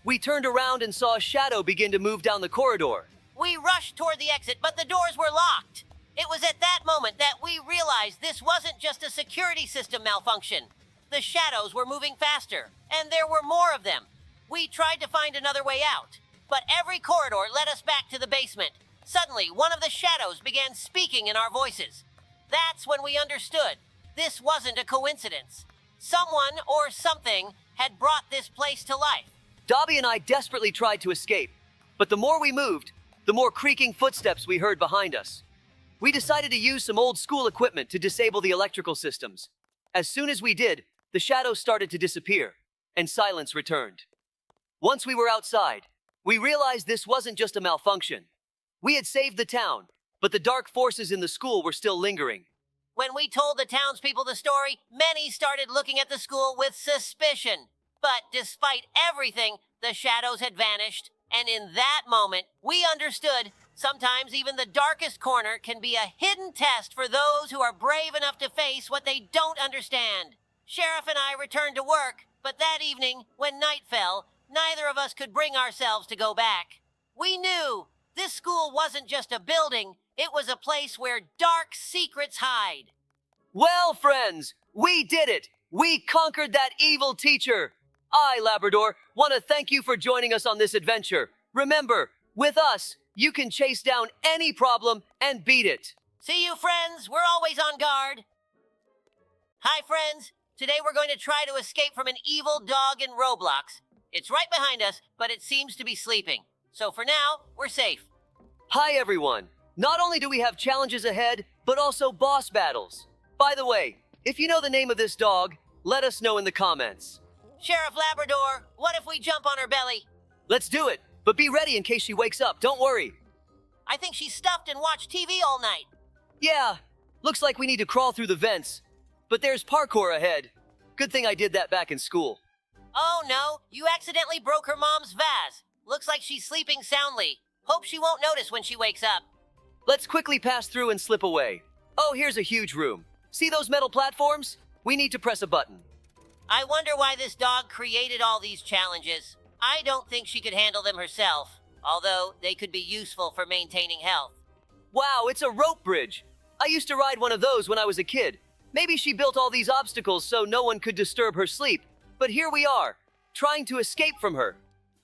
We turned around and saw a shadow begin to move down the corridor. We rushed toward the exit, but the doors were locked. It was at that moment that we realized this wasn't just a security system malfunction. The shadows were moving faster, and there were more of them. We tried to find another way out, but every corridor led us back to the basement. Suddenly, one of the shadows began speaking in our voices. That's when we understood. This wasn't a coincidence. Someone or something had brought this place to life. Dobie and I desperately tried to escape, but the more we moved, the more creaking footsteps we heard behind us. We decided to use some old school equipment to disable the electrical systems. As soon as we did, the shadows started to disappear, and silence returned. Once we were outside, we realized this wasn't just a malfunction. We had saved the town, but the dark forces in the school were still lingering. When we told the townspeople the story, many started looking at the school with suspicion. But despite everything, the shadows had vanished, and in that moment, we understood sometimes even the darkest corner can be a hidden test for those who are brave enough to face what they don't understand. Sheriff and I returned to work, but that evening, when night fell, neither of us could bring ourselves to go back. We knew this school wasn't just a building, It was a place where dark secrets hide. Well, friends, we did it! We conquered that evil teacher! I, Labrador, want to thank you for joining us on this adventure. Remember, with us, you can chase down any problem and beat it. See you, friends. We're always on guard. Hi, friends. Today we're going to try to escape from an evil dog in Roblox. It's right behind us, but it seems to be sleeping. So for now, we're safe. Hi, everyone. Not only do we have challenges ahead, but also boss battles. By the way, if you know the name of this dog, let us know in the comments. Sheriff Labrador, what if we jump on her belly? Let's do it, but be ready in case she wakes up. Don't worry. I think she's stuffed and watched TV all night. Yeah, looks like we need to crawl through the vents. But there's parkour ahead. Good thing I did that back in school. Oh no, you accidentally broke her mom's vase. Looks like she's sleeping soundly. Hope she won't notice when she wakes up. Let's quickly pass through and slip away. Oh, here's a huge room. See those metal platforms? We need to press a button. I wonder why this dog created all these challenges. I don't think she could handle them herself, although they could be useful for maintaining health. Wow, it's a rope bridge. I used to ride one of those when I was a kid. Maybe she built all these obstacles so no one could disturb her sleep. But here we are, trying to escape from her.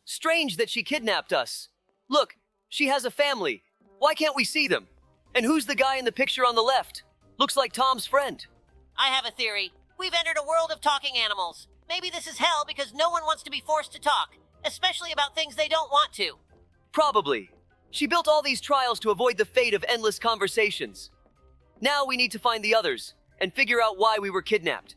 Strange that she kidnapped us. Look, she has a family. Why can't we see them? And who's the guy in the picture on the left? Looks like Tom's friend. I have a theory. We've entered a world of talking animals. Maybe this is hell because no one wants to be forced to talk, especially about things they don't want to. Probably. She built all these trials to avoid the fate of endless conversations. Now we need to find the others and figure out why we were kidnapped.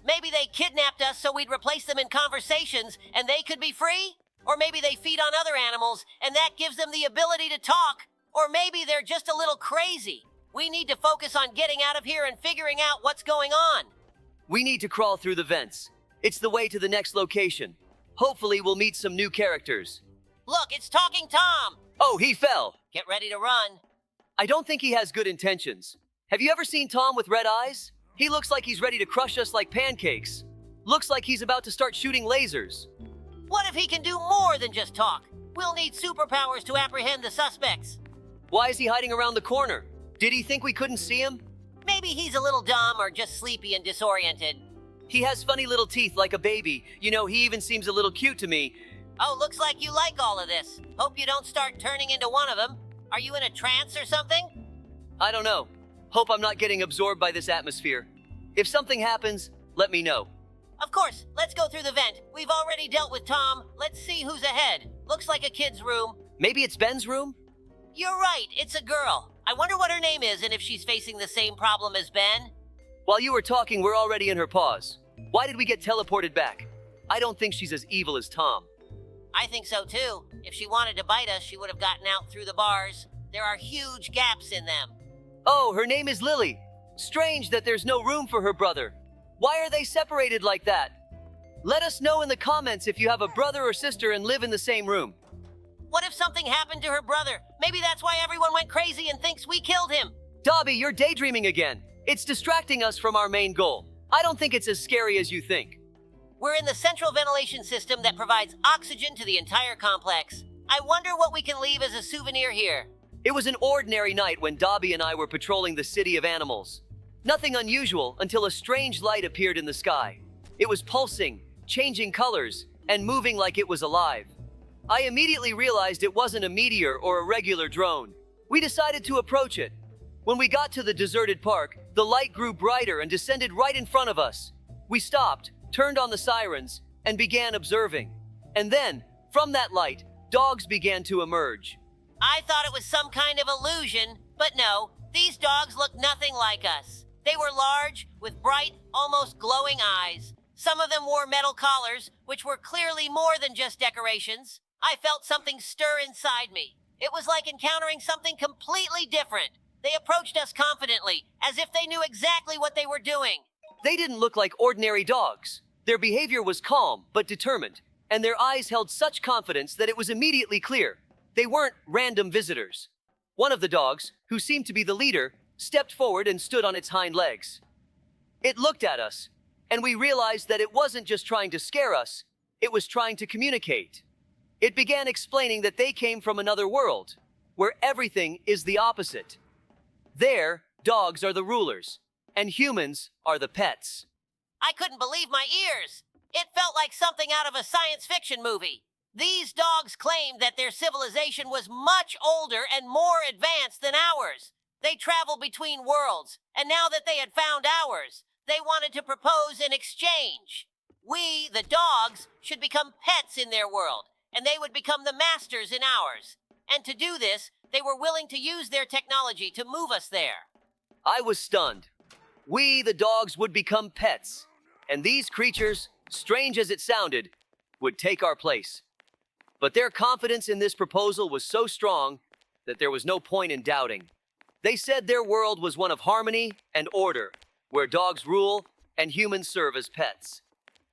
Maybe they kidnapped us so we'd replace them in conversations and they could be free? Or maybe they feed on other animals and that gives them the ability to talk? Or maybe they're just a little crazy. We need to focus on getting out of here and figuring out what's going on. We need to crawl through the vents. It's the way to the next location. Hopefully we'll meet some new characters. Look, it's Talking Tom! Oh, he fell! Get ready to run. I don't think he has good intentions. Have you ever seen Tom with red eyes? He looks like he's ready to crush us like pancakes. Looks like he's about to start shooting lasers. What if he can do more than just talk? We'll need superpowers to apprehend the suspects. Why is he hiding around the corner? Did he think we couldn't see him? Maybe he's a little dumb or just sleepy and disoriented. He has funny little teeth like a baby. You know, he even seems a little cute to me. Oh, looks like you like all of this. Hope you don't start turning into one of them. Are you in a trance or something? I don't know. Hope I'm not getting absorbed by this atmosphere. If something happens, let me know. Of course, let's go through the vent. We've already dealt with Tom. Let's see who's ahead. Looks like a kid's room. Maybe it's Ben's room? You're right, it's a girl. I wonder what her name is and if she's facing the same problem as Ben. While you were talking, we're already in her paws. Why did we get teleported back? I don't think she's as evil as Tom. I think so too. If she wanted to bite us, she would have gotten out through the bars. There are huge gaps in them. Oh, her name is Lily. Strange that there's no room for her brother. Why are they separated like that? Let us know in the comments if you have a brother or sister and live in the same room. What if something happened to her brother? Maybe that's why everyone went crazy and thinks we killed him. Dobie, you're daydreaming again. It's distracting us from our main goal. I don't think it's as scary as you think. We're in the central ventilation system that provides oxygen to the entire complex. I wonder what we can leave as a souvenir here. It was an ordinary night when Dobie and I were patrolling the city of animals. Nothing unusual until a strange light appeared in the sky. It was pulsing, changing colors, and moving like it was alive. I immediately realized it wasn't a meteor or a regular drone. We decided to approach it. When we got to the deserted park, the light grew brighter and descended right in front of us. We stopped, turned on the sirens, and began observing. And then, from that light, dogs began to emerge. I thought it was some kind of illusion, but no, these dogs look nothing like us. They were large, with bright, almost glowing eyes. Some of them wore metal collars, which were clearly more than just decorations. I felt something stir inside me. It was like encountering something completely different. They approached us confidently, as if they knew exactly what they were doing. They didn't look like ordinary dogs. Their behavior was calm, but determined, and their eyes held such confidence that it was immediately clear. They weren't random visitors. One of the dogs, who seemed to be the leader, stepped forward and stood on its hind legs. It looked at us, and we realized that it wasn't just trying to scare us, it was trying to communicate. It began explaining that they came from another world, where everything is the opposite. There, dogs are the rulers, and humans are the pets. I couldn't believe my ears. It felt like something out of a science fiction movie. These dogs claimed that their civilization was much older and more advanced than ours. They traveled between worlds, and now that they had found ours, they wanted to propose an exchange. We, the dogs, should become pets in their world, and they would become the masters in ours. And to do this, they were willing to use their technology to move us there. I was stunned. We, the dogs, would become pets, and these creatures, strange as it sounded, would take our place. But their confidence in this proposal was so strong that there was no point in doubting. They said their world was one of harmony and order, where dogs rule and humans serve as pets.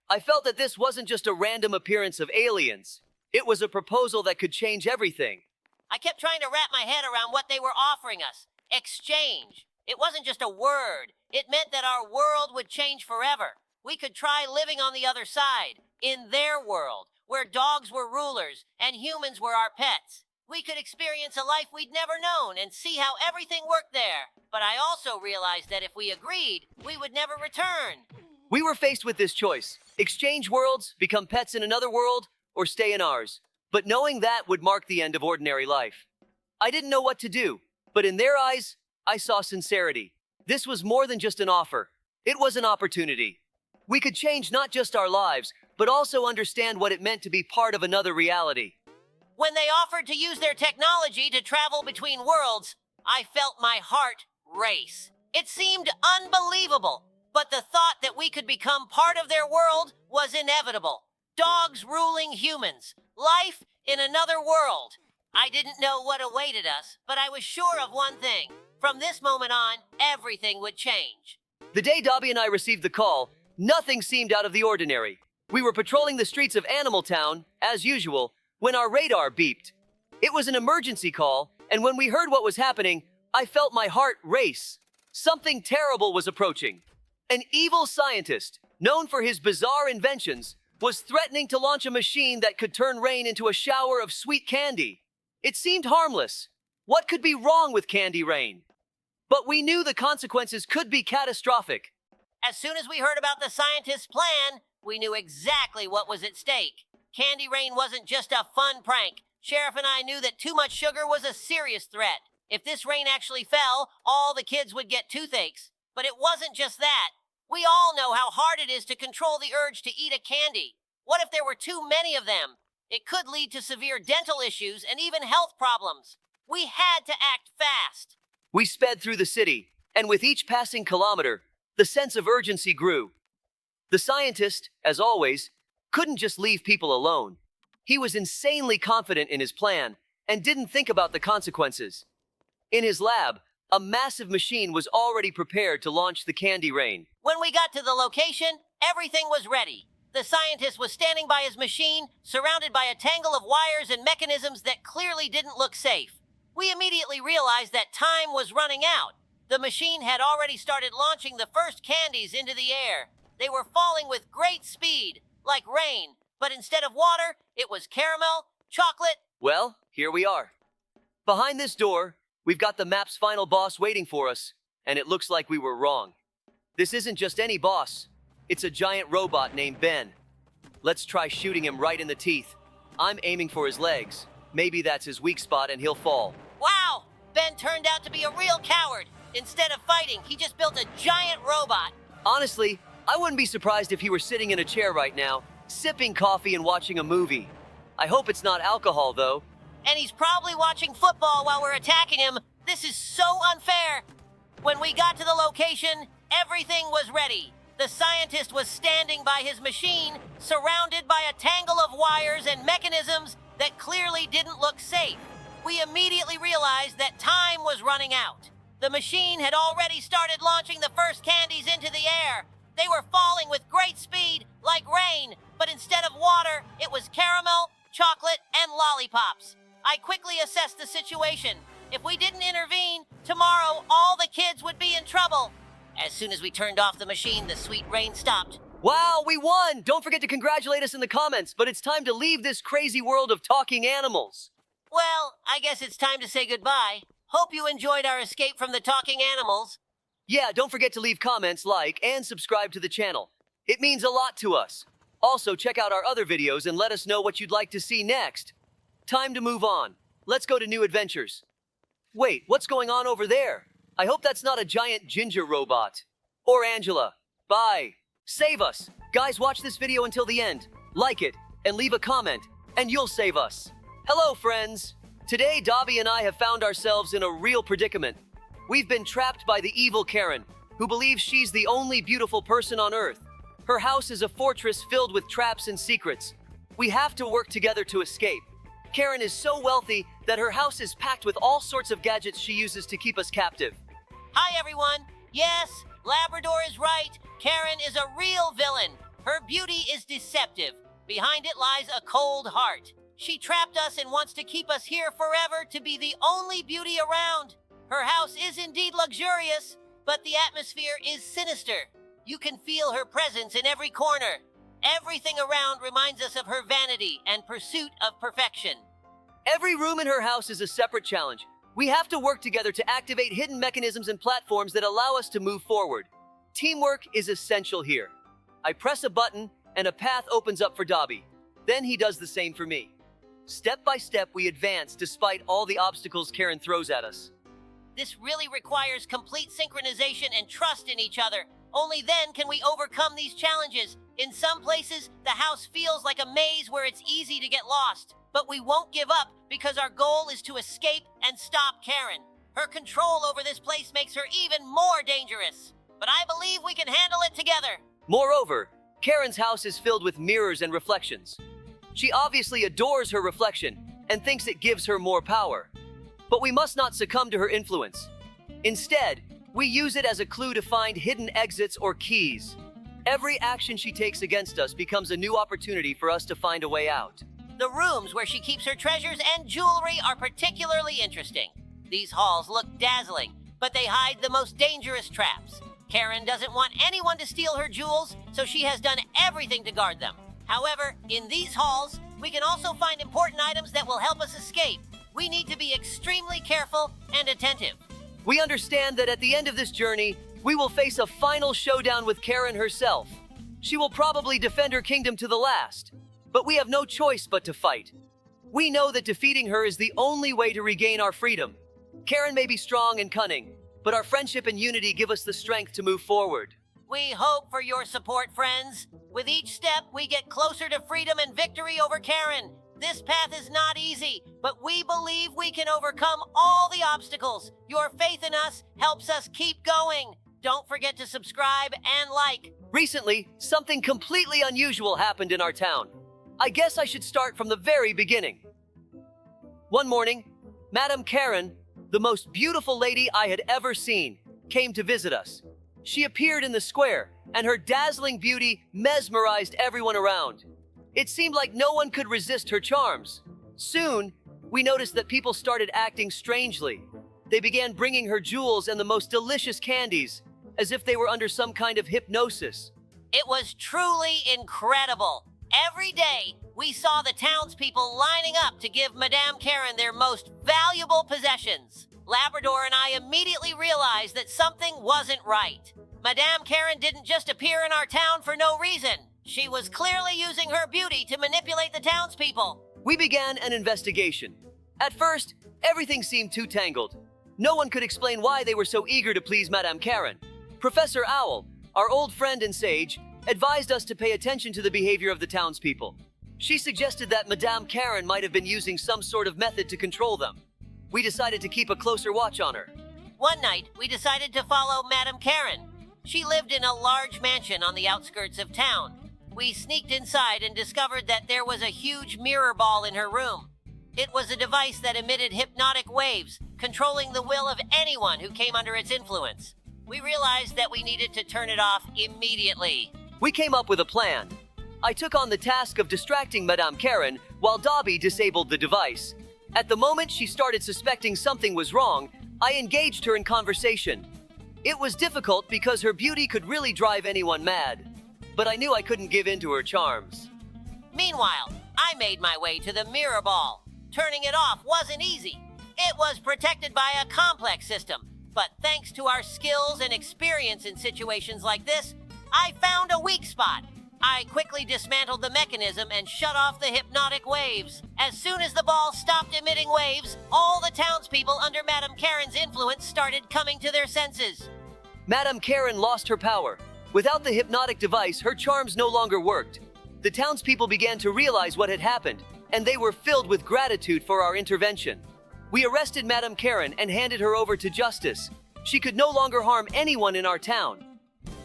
I felt that this wasn't just a random appearance of aliens. It was a proposal that could change everything. I kept trying to wrap my head around what they were offering us. Exchange. It wasn't just a word. It meant that our world would change forever. We could try living on the other side, in their world, where dogs were rulers and humans were our pets. We could experience a life we'd never known and see how everything worked there. But I also realized that if we agreed, we would never return. We were faced with this choice: exchange worlds, become pets in another world, or stay in ours. But knowing that would mark the end of ordinary life. I didn't know what to do, but in their eyes, I saw sincerity. This was more than just an offer. It was an opportunity. We could change not just our lives, but also understand what it meant to be part of another reality. When they offered to use their technology to travel between worlds, I felt my heart race. It seemed unbelievable, but the thought that we could become part of their world was inevitable. Dogs ruling humans. Life in another world. I didn't know what awaited us, but I was sure of one thing. From this moment on, everything would change. The day Dobie and I received the call, nothing seemed out of the ordinary. We were patrolling the streets of Animal Town, as usual, when our radar beeped. It was an emergency call, and when we heard what was happening, I felt my heart race. Something terrible was approaching. An evil scientist, known for his bizarre inventions, was threatening to launch a machine that could turn rain into a shower of sweet candy. It seemed harmless. What could be wrong with candy rain? But we knew the consequences could be catastrophic. As soon as we heard about the scientist's plan, we knew exactly what was at stake. Candy rain wasn't just a fun prank. Sheriff and I knew that too much sugar was a serious threat. If this rain actually fell, all the kids would get toothaches. But it wasn't just that. We all know how hard it is to control the urge to eat a candy. What if there were too many of them? It could lead to severe dental issues and even health problems. We had to act fast. We sped through the city, and with each passing kilometer, the sense of urgency grew. The scientist, as always, couldn't just leave people alone. He was insanely confident in his plan and didn't think about the consequences. In his lab, a massive machine was already prepared to launch the candy rain. When we got to the location, everything was ready. The scientist was standing by his machine, surrounded by a tangle of wires and mechanisms that clearly didn't look safe. We immediately realized that time was running out. The machine had already started launching the first candies into the air. They were falling with great speed, like rain, but instead of water, it was caramel, chocolate. Well, here we are. Behind this door, we've got the map's final boss waiting for us, and it looks like we were wrong. This isn't just any boss. It's a giant robot named Ben. Let's try shooting him right in the teeth. I'm aiming for his legs. Maybe that's his weak spot and he'll fall. Wow! Ben turned out to be a real coward. Instead of fighting, he just built a giant robot. Honestly, I wouldn't be surprised if he were sitting in a chair right now, sipping coffee and watching a movie. I hope it's not alcohol, though. And he's probably watching football while we're attacking him. This is so unfair. When we got to the location, everything was ready. The scientist was standing by his machine, surrounded by a tangle of wires and mechanisms that clearly didn't look safe. We immediately realized that time was running out. The machine had already started launching the first candies into the air. They were falling with great speed, like rain, but instead of water, it was caramel, chocolate, and lollipops. I quickly assessed the situation. If we didn't intervene, tomorrow all the kids would be in trouble. As soon as we turned off the machine, the sweet rain stopped. Wow, we won! Don't forget to congratulate us in the comments, but it's time to leave this crazy world of talking animals. Well, I guess it's time to say goodbye. Hope you enjoyed our escape from the talking animals. Yeah, don't forget to leave comments, like, and subscribe to the channel. It means a lot to us. Also, check out our other videos and let us know what you'd like to see next. Time to move on. Let's go to new adventures. Wait, what's going on over there? I hope that's not a giant ginger robot. Or Angela. Bye. Save us. Guys, watch this video until the end. Like it, and leave a comment, and you'll save us. Hello, friends. Today, Dobie and I have found ourselves in a real predicament. We've been trapped by the evil Karen, who believes she's the only beautiful person on Earth. Her house is a fortress filled with traps and secrets. We have to work together to escape. Karen is so wealthy that her house is packed with all sorts of gadgets she uses to keep us captive. Hi, everyone. Yes, Labrador is right. Karen is a real villain. Her beauty is deceptive. Behind it lies a cold heart. She trapped us and wants to keep us here forever to be the only beauty around. Her house is indeed luxurious, but the atmosphere is sinister. You can feel her presence in every corner. Everything around reminds us of her vanity and pursuit of perfection. Every room in her house is a separate challenge. We have to work together to activate hidden mechanisms and platforms that allow us to move forward. Teamwork is essential here. I press a button and a path opens up for Dobie. Then he does the same for me. Step by step, we advance despite all the obstacles Karen throws at us. This really requires complete synchronization and trust in each other. Only then can we overcome these challenges. In some places, the house feels like a maze where it's easy to get lost. But we won't give up because our goal is to escape and stop Karen. Her control over this place makes her even more dangerous. But I believe we can handle it together. Moreover, Karen's house is filled with mirrors and reflections. She obviously adores her reflection and thinks it gives her more power. But we must not succumb to her influence. Instead, we use it as a clue to find hidden exits or keys. Every action she takes against us becomes a new opportunity for us to find a way out. The rooms where she keeps her treasures and jewelry are particularly interesting. These halls look dazzling, but they hide the most dangerous traps. Karen doesn't want anyone to steal her jewels, so she has done everything to guard them. However, in these halls, we can also find important items that will help us escape. We need to be extremely careful and attentive. We understand that at the end of this journey, we will face a final showdown with Karen herself. She will probably defend her kingdom to the last, but we have no choice but to fight. We know that defeating her is the only way to regain our freedom. Karen may be strong and cunning, but our friendship and unity give us the strength to move forward. We hope for your support, friends. With each step, we get closer to freedom and victory over Karen. This path is not easy, but we believe we can overcome all the obstacles. Your faith in us helps us keep going. Don't forget to subscribe and like. Recently, something completely unusual happened in our town. I guess I should start from the very beginning. One morning, Madame Karen, the most beautiful lady I had ever seen, came to visit us. She appeared in the square, and her dazzling beauty mesmerized everyone around. It seemed like no one could resist her charms. Soon, we noticed that people started acting strangely. They began bringing her jewels and the most delicious candies, as if they were under some kind of hypnosis. It was truly incredible. Every day, we saw the townspeople lining up to give Madame Karen their most valuable possessions. Labrador and I immediately realized that something wasn't right. Madame Karen didn't just appear in our town for no reason. She was clearly using her beauty to manipulate the townspeople. We began an investigation. At first, everything seemed too tangled. No one could explain why they were so eager to please Madame Karen. Professor Owl, our old friend and sage, advised us to pay attention to the behavior of the townspeople. She suggested that Madame Karen might have been using some sort of method to control them. We decided to keep a closer watch on her. One night, we decided to follow Madame Karen. She lived in a large mansion on the outskirts of town. We sneaked inside and discovered that there was a huge mirror ball in her room. It was a device that emitted hypnotic waves, controlling the will of anyone who came under its influence. We realized that we needed to turn it off immediately. We came up with a plan. I took on the task of distracting Madame Karen while Dobie disabled the device. At the moment she started suspecting something was wrong, I engaged her in conversation. It was difficult because her beauty could really drive anyone mad, but I knew I couldn't give in to her charms. Meanwhile, I made my way to the mirror ball. turning it off wasn't easy. It was protected by a complex system, but thanks to our skills and experience in situations like this, I found a weak spot. I quickly dismantled the mechanism and shut off the hypnotic waves. As soon as the ball stopped emitting waves, all the townspeople under Madame Karen's influence started coming to their senses. Madame Karen lost her power. Without the hypnotic device, her charms no longer worked. The townspeople began to realize what had happened, and they were filled with gratitude for our intervention. We arrested Madame Karen and handed her over to justice. She could no longer harm anyone in our town.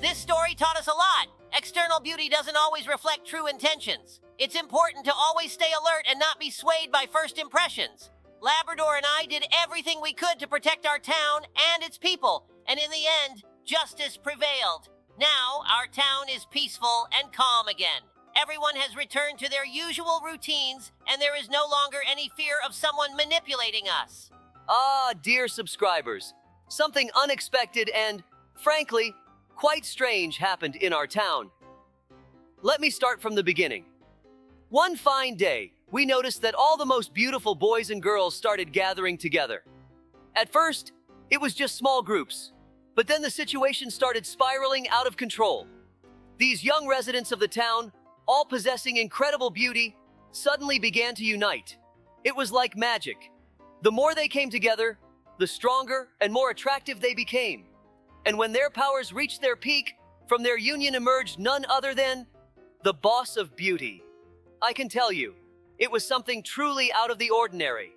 This story taught us a lot. External beauty doesn't always reflect true intentions. It's important to always stay alert and not be swayed by first impressions. Labrador and I did everything we could to protect our town and its people, and in the end, justice prevailed. Now, our town is peaceful and calm again. Everyone has returned to their usual routines, and there is no longer any fear of someone manipulating us. Ah, dear subscribers, something unexpected and, frankly, quite strange happened in our town. Let me start from the beginning. One fine day, we noticed that all the most beautiful boys and girls started gathering together. At first, it was just small groups, but then the situation started spiraling out of control. These young residents of the town, all possessing incredible beauty, suddenly began to unite. It was like magic. The more they came together, the stronger and more attractive they became. And when their powers reached their peak, from their union emerged none other than the boss of beauty. I can tell you, it was something truly out of the ordinary.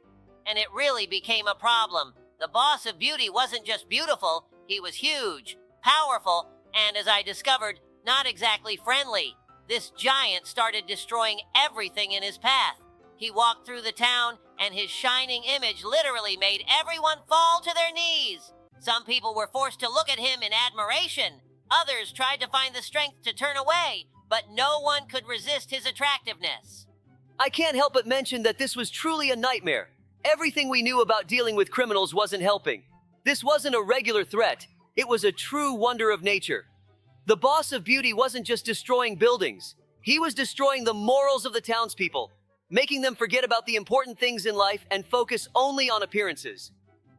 And it really became a problem. The boss of beauty wasn't just beautiful, he was huge, powerful, and as I discovered, not exactly friendly. This giant started destroying everything in his path. He walked through the town, and his shining image literally made everyone fall to their knees. Some people were forced to look at him in admiration. Others tried to find the strength to turn away, but no one could resist his attractiveness. I can't help but mention that this was truly a nightmare. Everything we knew about dealing with criminals wasn't helping. This wasn't a regular threat. It was a true wonder of nature. The boss of beauty wasn't just destroying buildings. He was destroying the morals of the townspeople, making them forget about the important things in life and focus only on appearances.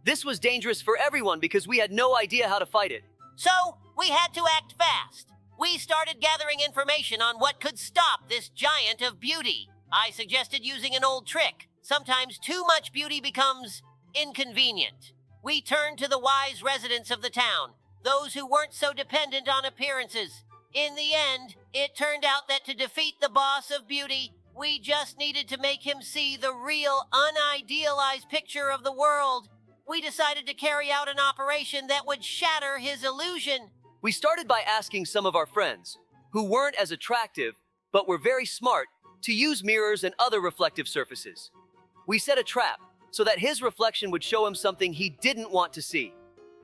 This was dangerous for everyone because we had no idea how to fight it. So, we had to act fast. We started gathering information on what could stop this giant of beauty. I suggested using an old trick. Sometimes too much beauty becomes inconvenient. We turned to the wise residents of the town, those who weren't so dependent on appearances. In the end, it turned out that to defeat the boss of beauty, we just needed to make him see the real, unidealized picture of the world. We decided to carry out an operation that would shatter his illusion. We started by asking some of our friends, who weren't as attractive, but were very smart, to use mirrors and other reflective surfaces. We set a trap so that his reflection would show him something he didn't want to see.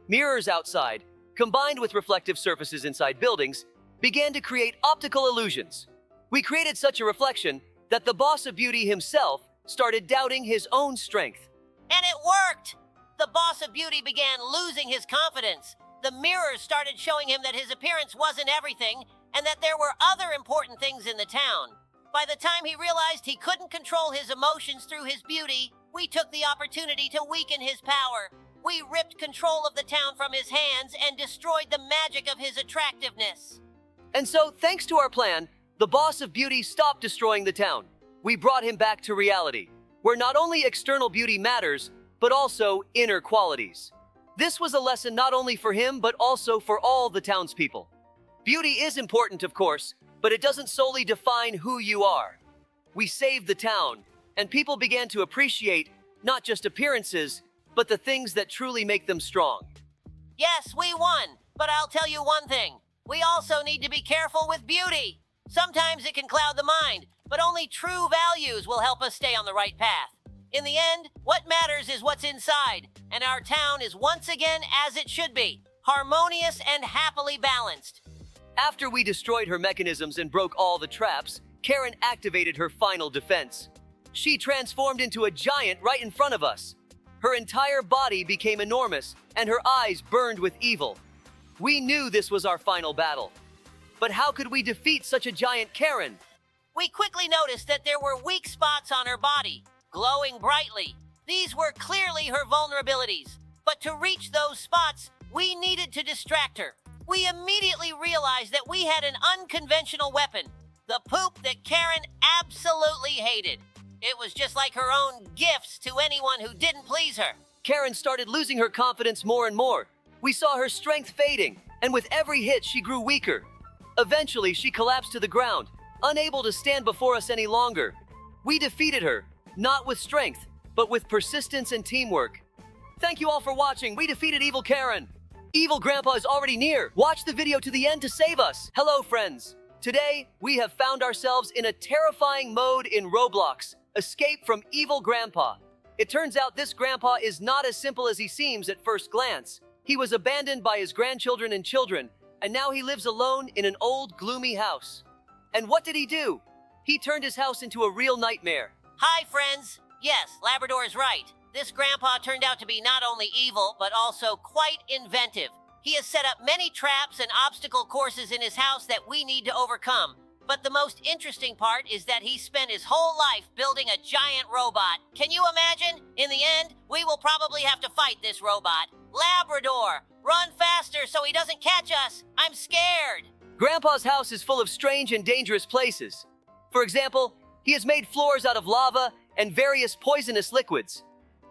Mirrors outside, combined with reflective surfaces inside buildings, began to create optical illusions. We created such a reflection that the boss of beauty himself started doubting his own strength. And it worked! The boss of beauty began losing his confidence. The mirrors started showing him that his appearance wasn't everything, and that there were other important things in the town. By the time he realized he couldn't control his emotions through his beauty, we took the opportunity to weaken his power. We ripped control of the town from his hands and destroyed the magic of his attractiveness. And so, thanks to our plan, the boss of beauty stopped destroying the town. We brought him back to reality, where not only external beauty matters, but also inner qualities. This was a lesson not only for him, but also for all the townspeople. Beauty is important, of course, but it doesn't solely define who you are. We saved the town, and people began to appreciate not just appearances, but the things that truly make them strong. Yes, we won, but I'll tell you one thing. We also need to be careful with beauty. Sometimes it can cloud the mind, but only true values will help us stay on the right path. In the end, what matters is what's inside, and our town is once again as it should be, harmonious and happily balanced. After we destroyed her mechanisms and broke all the traps, Karen activated her final defense. She transformed into a giant right in front of us. Her entire body became enormous, and her eyes burned with evil. We knew this was our final battle. But how could we defeat such a giant Karen? We quickly noticed that there were weak spots on her body. glowing brightly. These were clearly her vulnerabilities. But to reach those spots, we needed to distract her. We immediately realized that we had an unconventional weapon, the poop that Karen absolutely hated. It was just like her own gifts to anyone who didn't please her. Karen started losing her confidence more and more. We saw her strength fading, and with every hit, she grew weaker. Eventually, she collapsed to the ground, unable to stand before us any longer. We defeated her, not with strength, but with persistence and teamwork. Thank you all for watching. We defeated Evil Karen. Evil Grandpa is already near. Watch the video to the end to save us. Hello, friends. Today, we have found ourselves in a terrifying mode in Roblox, Escape from Evil Grandpa. It turns out this grandpa is not as simple as he seems at first glance. He was abandoned by his grandchildren and children, and now he lives alone in an old, gloomy house. And what did he do? He turned his house into a real nightmare. Hi, friends. Yes, Labrador is right. This grandpa turned out to be not only evil, but also quite inventive. He has set up many traps and obstacle courses in his house that we need to overcome. But the most interesting part is that he spent his whole life building a giant robot. Can you imagine? In the end, we will probably have to fight this robot. Labrador, run faster so he doesn't catch us. I'm scared. Grandpa's house is full of strange and dangerous places. For example, he has made floors out of lava and various poisonous liquids.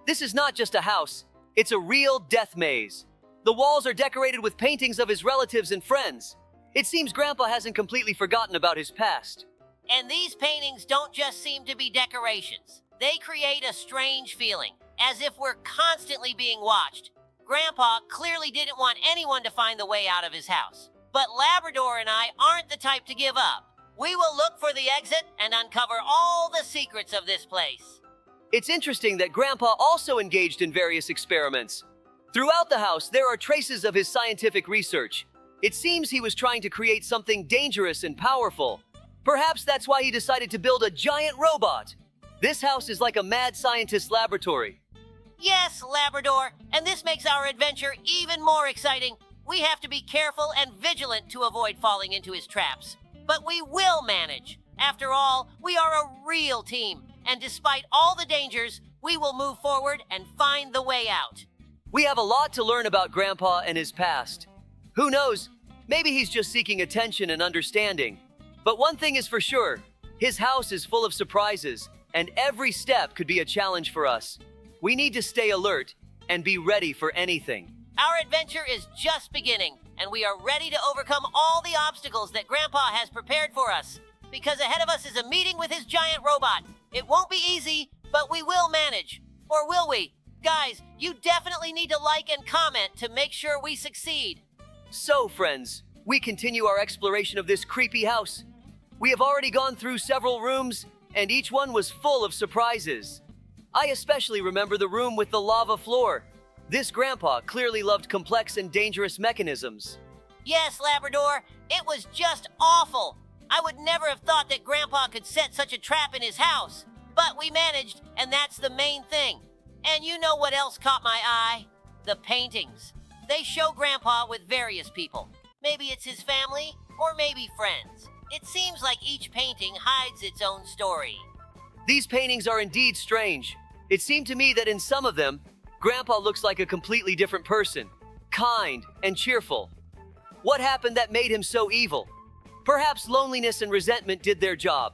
This is not just a house, it's a real death maze. The walls are decorated with paintings of his relatives and friends. It seems Grandpa hasn't completely forgotten about his past. And these paintings don't just seem to be decorations. They create a strange feeling, as if we're constantly being watched. Grandpa clearly didn't want anyone to find the way out of his house. But Labrador and I aren't the type to give up. We will look for the exit and uncover all the secrets of this place. It's interesting that Grandpa also engaged in various experiments. Throughout the house, there are traces of his scientific research. It seems he was trying to create something dangerous and powerful. Perhaps that's why he decided to build a giant robot. This house is like a mad scientist's laboratory. Yes, Labrador, and this makes our adventure even more exciting. We have to be careful and vigilant to avoid falling into his traps. But we will manage. After all, we are a real team, and despite all the dangers, we will move forward and find the way out. We have a lot to learn about Grandpa and his past. Who knows? Maybe he's just seeking attention and understanding. But one thing is for sure, his house is full of surprises, and every step could be a challenge for us. We need to stay alert and be ready for anything. Our adventure is just beginning, and we are ready to overcome all the obstacles that Grandpa has prepared for us. Because ahead of us is a meeting with his giant robot. It won't be easy, but we will manage. Or will we? Guys, you definitely need to like and comment to make sure we succeed. So, friends, we continue our exploration of this creepy house. We have already gone through several rooms, and each one was full of surprises. I especially remember the room with the lava floor. This grandpa clearly loved complex and dangerous mechanisms. Yes, Labrador, it was just awful. I would never have thought that Grandpa could set such a trap in his house. But we managed, and that's the main thing. And you know what else caught my eye? The paintings. They show Grandpa with various people. Maybe it's his family, or maybe friends. It seems like each painting hides its own story. These paintings are indeed strange. It seemed to me that in some of them, Grandpa looks like a completely different person, kind and cheerful. What happened that made him so evil? Perhaps loneliness and resentment did their job.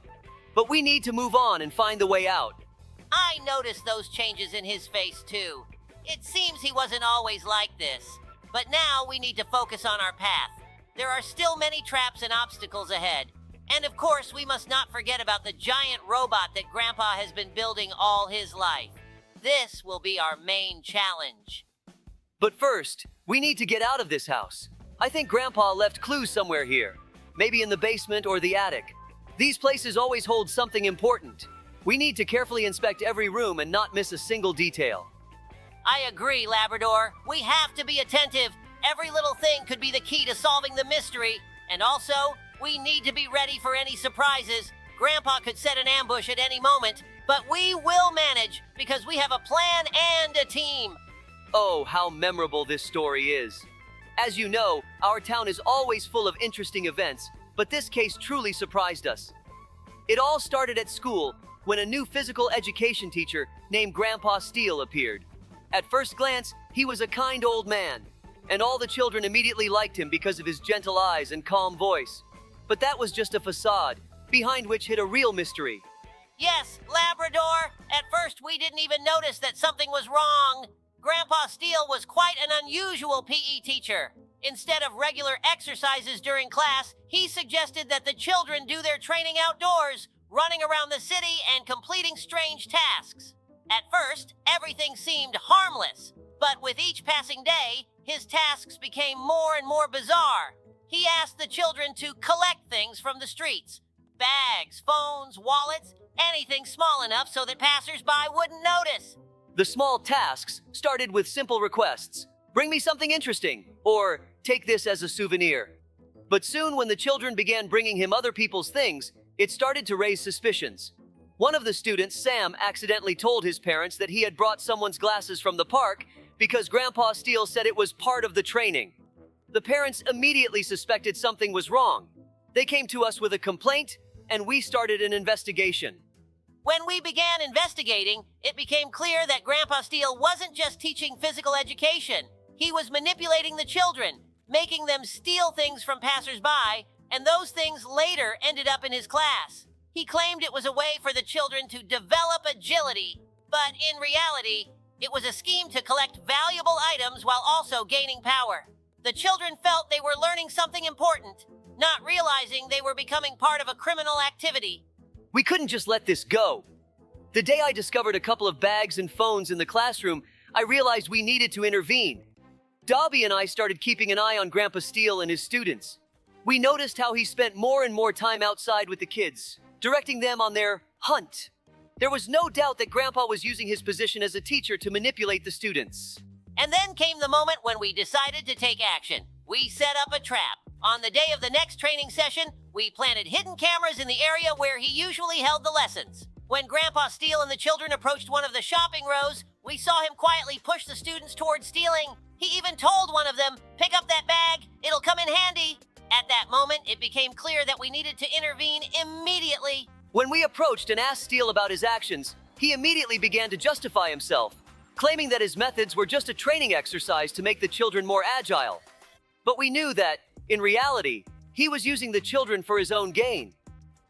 But we need to move on and find the way out. I noticed those changes in his face too. It seems he wasn't always like this. But now we need to focus on our path. There are still many traps and obstacles ahead. And of course, we must not forget about the giant robot that Grandpa has been building all his life. This will be our main challenge. But first, we need to get out of this house. I think Grandpa left clues somewhere here. Maybe in the basement or the attic. These places always hold something important. We need to carefully inspect every room and not miss a single detail. I agree, Labrador. We have to be attentive. Every little thing could be the key to solving the mystery. And also, we need to be ready for any surprises. Grandpa could set an ambush at any moment, but we will manage because we have a plan and a team. Oh, how memorable this story is. As you know, our town is always full of interesting events, but this case truly surprised us. It all started at school, when a new physical education teacher named Grandpa Steele appeared. At first glance, he was a kind old man, and all the children immediately liked him because of his gentle eyes and calm voice. But that was just a facade, behind which hid a real mystery. Yes, Labrador. At first, we didn't even notice that something was wrong. Grandpa Steele was quite an unusual PE teacher. Instead of regular exercises during class, he suggested that the children do their training outdoors, running around the city and completing strange tasks. At first, everything seemed harmless, but with each passing day, his tasks became more and more bizarre. He asked the children to collect things from the streets: bags, phones, wallets, anything small enough so that passersby wouldn't notice. The small tasks started with simple requests: bring me something interesting, or take this as a souvenir. But soon, when the children began bringing him other people's things, it started to raise suspicions. One of the students, Sam, accidentally told his parents that he had brought someone's glasses from the park because Grandpa Steele said it was part of the training. The parents immediately suspected something was wrong. They came to us with a complaint, and we started an investigation. When we began investigating, it became clear that Grandpa Steele wasn't just teaching physical education. He was manipulating the children, making them steal things from passersby, and those things later ended up in his class. He claimed it was a way for the children to develop agility, but in reality, it was a scheme to collect valuable items while also gaining power. The children felt they were learning something important, not realizing they were becoming part of a criminal activity. We couldn't just let this go. The day I discovered a couple of bags and phones in the classroom, I realized we needed to intervene. Dobie and I started keeping an eye on Grandpa Steele and his students. We noticed how he spent more and more time outside with the kids, directing them on their hunt. There was no doubt that Grandpa was using his position as a teacher to manipulate the students. And then came the moment when we decided to take action. We set up a trap. On the day of the next training session, we planted hidden cameras in the area where he usually held the lessons. When Grandpa Steele and the children approached one of the shopping rows, we saw him quietly push the students towards stealing. He even told one of them, "Pick up that bag, it'll come in handy." At that moment, it became clear that we needed to intervene immediately. When we approached and asked Steele about his actions, he immediately began to justify himself, claiming that his methods were just a training exercise to make the children more agile. But we knew that, in reality, he was using the children for his own gain.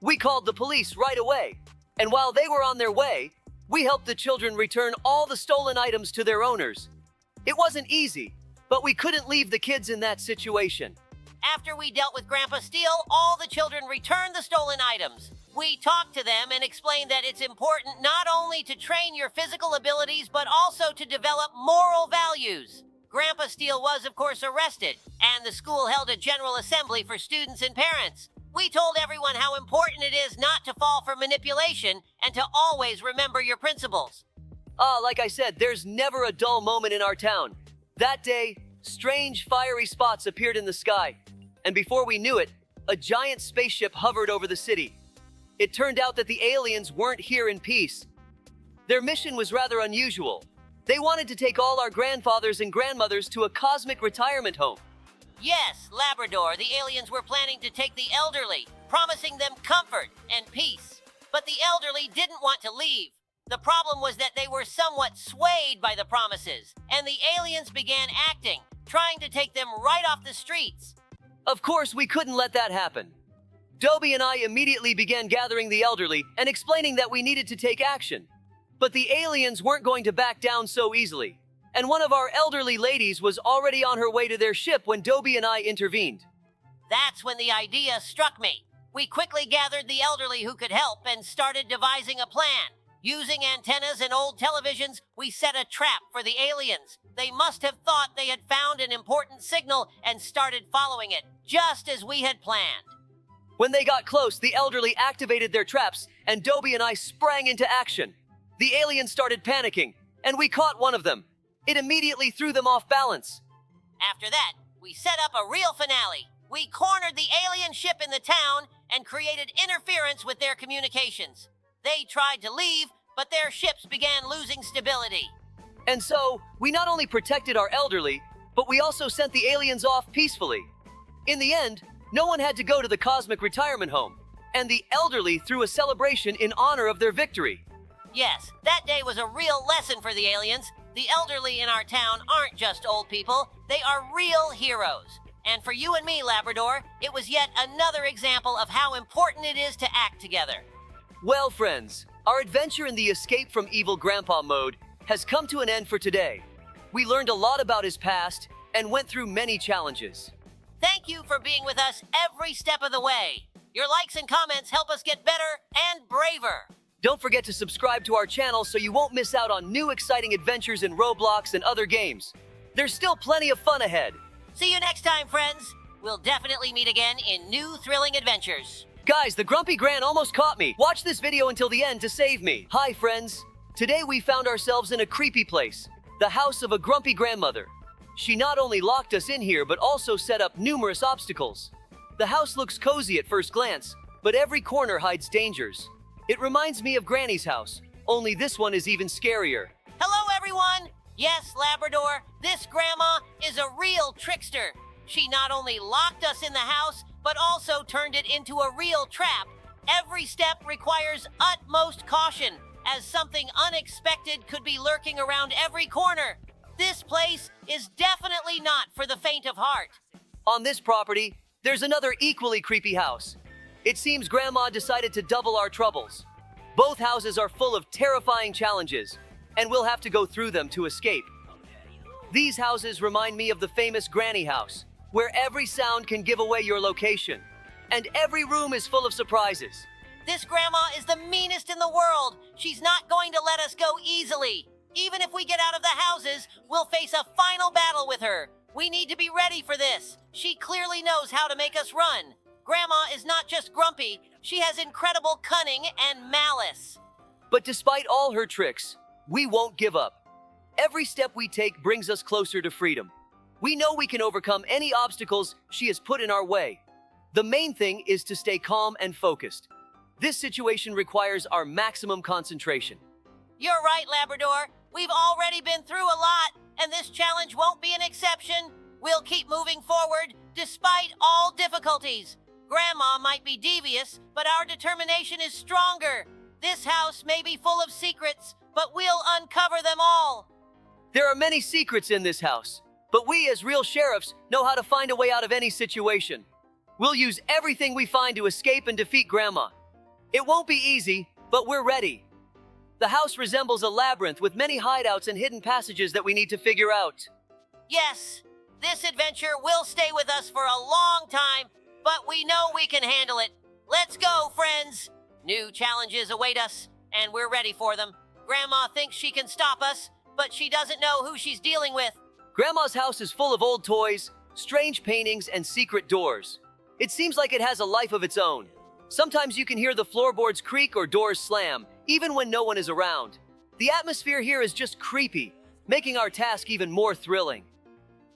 We called the police right away, and while they were on their way, we helped the children return all the stolen items to their owners. It wasn't easy, but we couldn't leave the kids in that situation. After we dealt with Grandpa Steele, all the children returned the stolen items. We talked to them and explained that it's important not only to train your physical abilities, but also to develop moral values. Grandpa Steele was, of course, arrested, and the school held a general assembly for students and parents. We told everyone how important it is not to fall for manipulation and to always remember your principles. Like I said, there's never a dull moment in our town. That day, strange fiery spots appeared in the sky, and before we knew it, a giant spaceship hovered over the city. It turned out that the aliens weren't here in peace. Their mission was rather unusual. They wanted to take all our grandfathers and grandmothers to a cosmic retirement home. Yes, Labrador, the aliens were planning to take the elderly, promising them comfort and peace. But the elderly didn't want to leave. The problem was that they were somewhat swayed by the promises, and the aliens began acting, trying to take them right off the streets. Of course, we couldn't let that happen. Dobie and I immediately began gathering the elderly and explaining that we needed to take action. But the aliens weren't going to back down so easily, and one of our elderly ladies was already on her way to their ship when Dobie and I intervened. That's when the idea struck me. We quickly gathered the elderly who could help and started devising a plan. Using antennas and old televisions, we set a trap for the aliens. They must have thought they had found an important signal and started following it, just as we had planned. When they got close, the elderly activated their traps, and Dobie and I sprang into action. The aliens started panicking, and we caught one of them. It immediately threw them off balance. After that, we set up a real finale. We cornered the alien ship in the town and created interference with their communications. They tried to leave, but their ships began losing stability. And so, we not only protected our elderly, but we also sent the aliens off peacefully. In the end, no one had to go to the cosmic retirement home, and the elderly threw a celebration in honor of their victory. Yes, that day was a real lesson for the aliens. The elderly in our town aren't just old people, they are real heroes. And for you and me, Labrador, it was yet another example of how important it is to act together. Well, friends, our adventure in the Escape from Evil Grandpa mode has come to an end for today. We learned a lot about his past and went through many challenges. Thank you for being with us every step of the way. Your likes and comments help us get better and braver. Don't forget to subscribe to our channel so you won't miss out on new exciting adventures in Roblox and other games. There's still plenty of fun ahead. See you next time, friends. We'll definitely meet again in new thrilling adventures. Guys, the Grumpy Gran almost caught me. Watch this video until the end to save me. Hi, friends. Today we found ourselves in a creepy place, the house of a grumpy grandmother. She not only locked us in here, but also set up numerous obstacles. The house looks cozy at first glance, but every corner hides dangers. It reminds me of Granny's house, only this one is even scarier. Hello, everyone. Yes, Labrador, this grandma is a real trickster. She not only locked us in the house, but also turned it into a real trap. Every step requires utmost caution, as something unexpected could be lurking around every corner. This place is definitely not for the faint of heart. On this property, there's another equally creepy house. It seems Grandma decided to double our troubles. Both houses are full of terrifying challenges, and we'll have to go through them to escape. These houses remind me of the famous Granny house, where every sound can give away your location, and every room is full of surprises. This grandma is the meanest in the world. She's not going to let us go easily. Even if we get out of the houses, we'll face a final battle with her. We need to be ready for this. She clearly knows how to make us run. Grandma is not just grumpy, she has incredible cunning and malice. But despite all her tricks, we won't give up. Every step we take brings us closer to freedom. We know we can overcome any obstacles she has put in our way. The main thing is to stay calm and focused. This situation requires our maximum concentration. You're right, Labrador. We've already been through a lot, and this challenge won't be an exception. We'll keep moving forward despite all difficulties. Grandma might be devious, but our determination is stronger. This house may be full of secrets, but we'll uncover them all. There are many secrets in this house, but we as real sheriffs know how to find a way out of any situation. We'll use everything we find to escape and defeat Grandma. It won't be easy, but we're ready. The house resembles a labyrinth with many hideouts and hidden passages that we need to figure out. Yes, this adventure will stay with us for a long time, but we know we can handle it. Let's go, friends. New challenges await us, and we're ready for them. Grandma thinks she can stop us, but she doesn't know who she's dealing with. Grandma's house is full of old toys, strange paintings, and secret doors. It seems like it has a life of its own. Sometimes you can hear the floorboards creak or doors slam, even when no one is around. The atmosphere here is just creepy, making our task even more thrilling.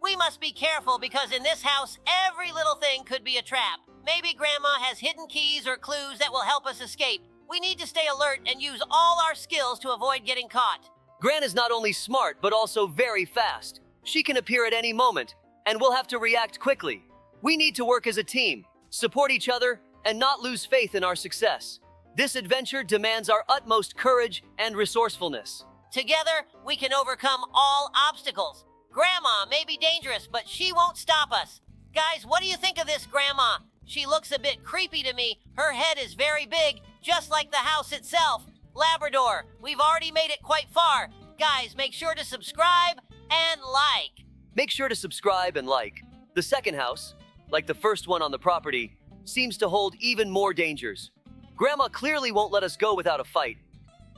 We must be careful because in this house, every little thing could be a trap. Maybe Grandma has hidden keys or clues that will help us escape. We need to stay alert and use all our skills to avoid getting caught. Gran is not only smart, but also very fast. She can appear at any moment, and we'll have to react quickly. We need to work as a team, support each other, and not lose faith in our success. This adventure demands our utmost courage and resourcefulness. Together, we can overcome all obstacles. Grandma may be dangerous, but she won't stop us. Guys, what do you think of this Grandma? She looks a bit creepy to me. Her head is very big, just like the house itself. Labrador, we've already made it quite far. Guys, make sure to subscribe and like. Make sure to subscribe and like. The second house, like the first one on the property, seems to hold even more dangers. Grandma clearly won't let us go without a fight.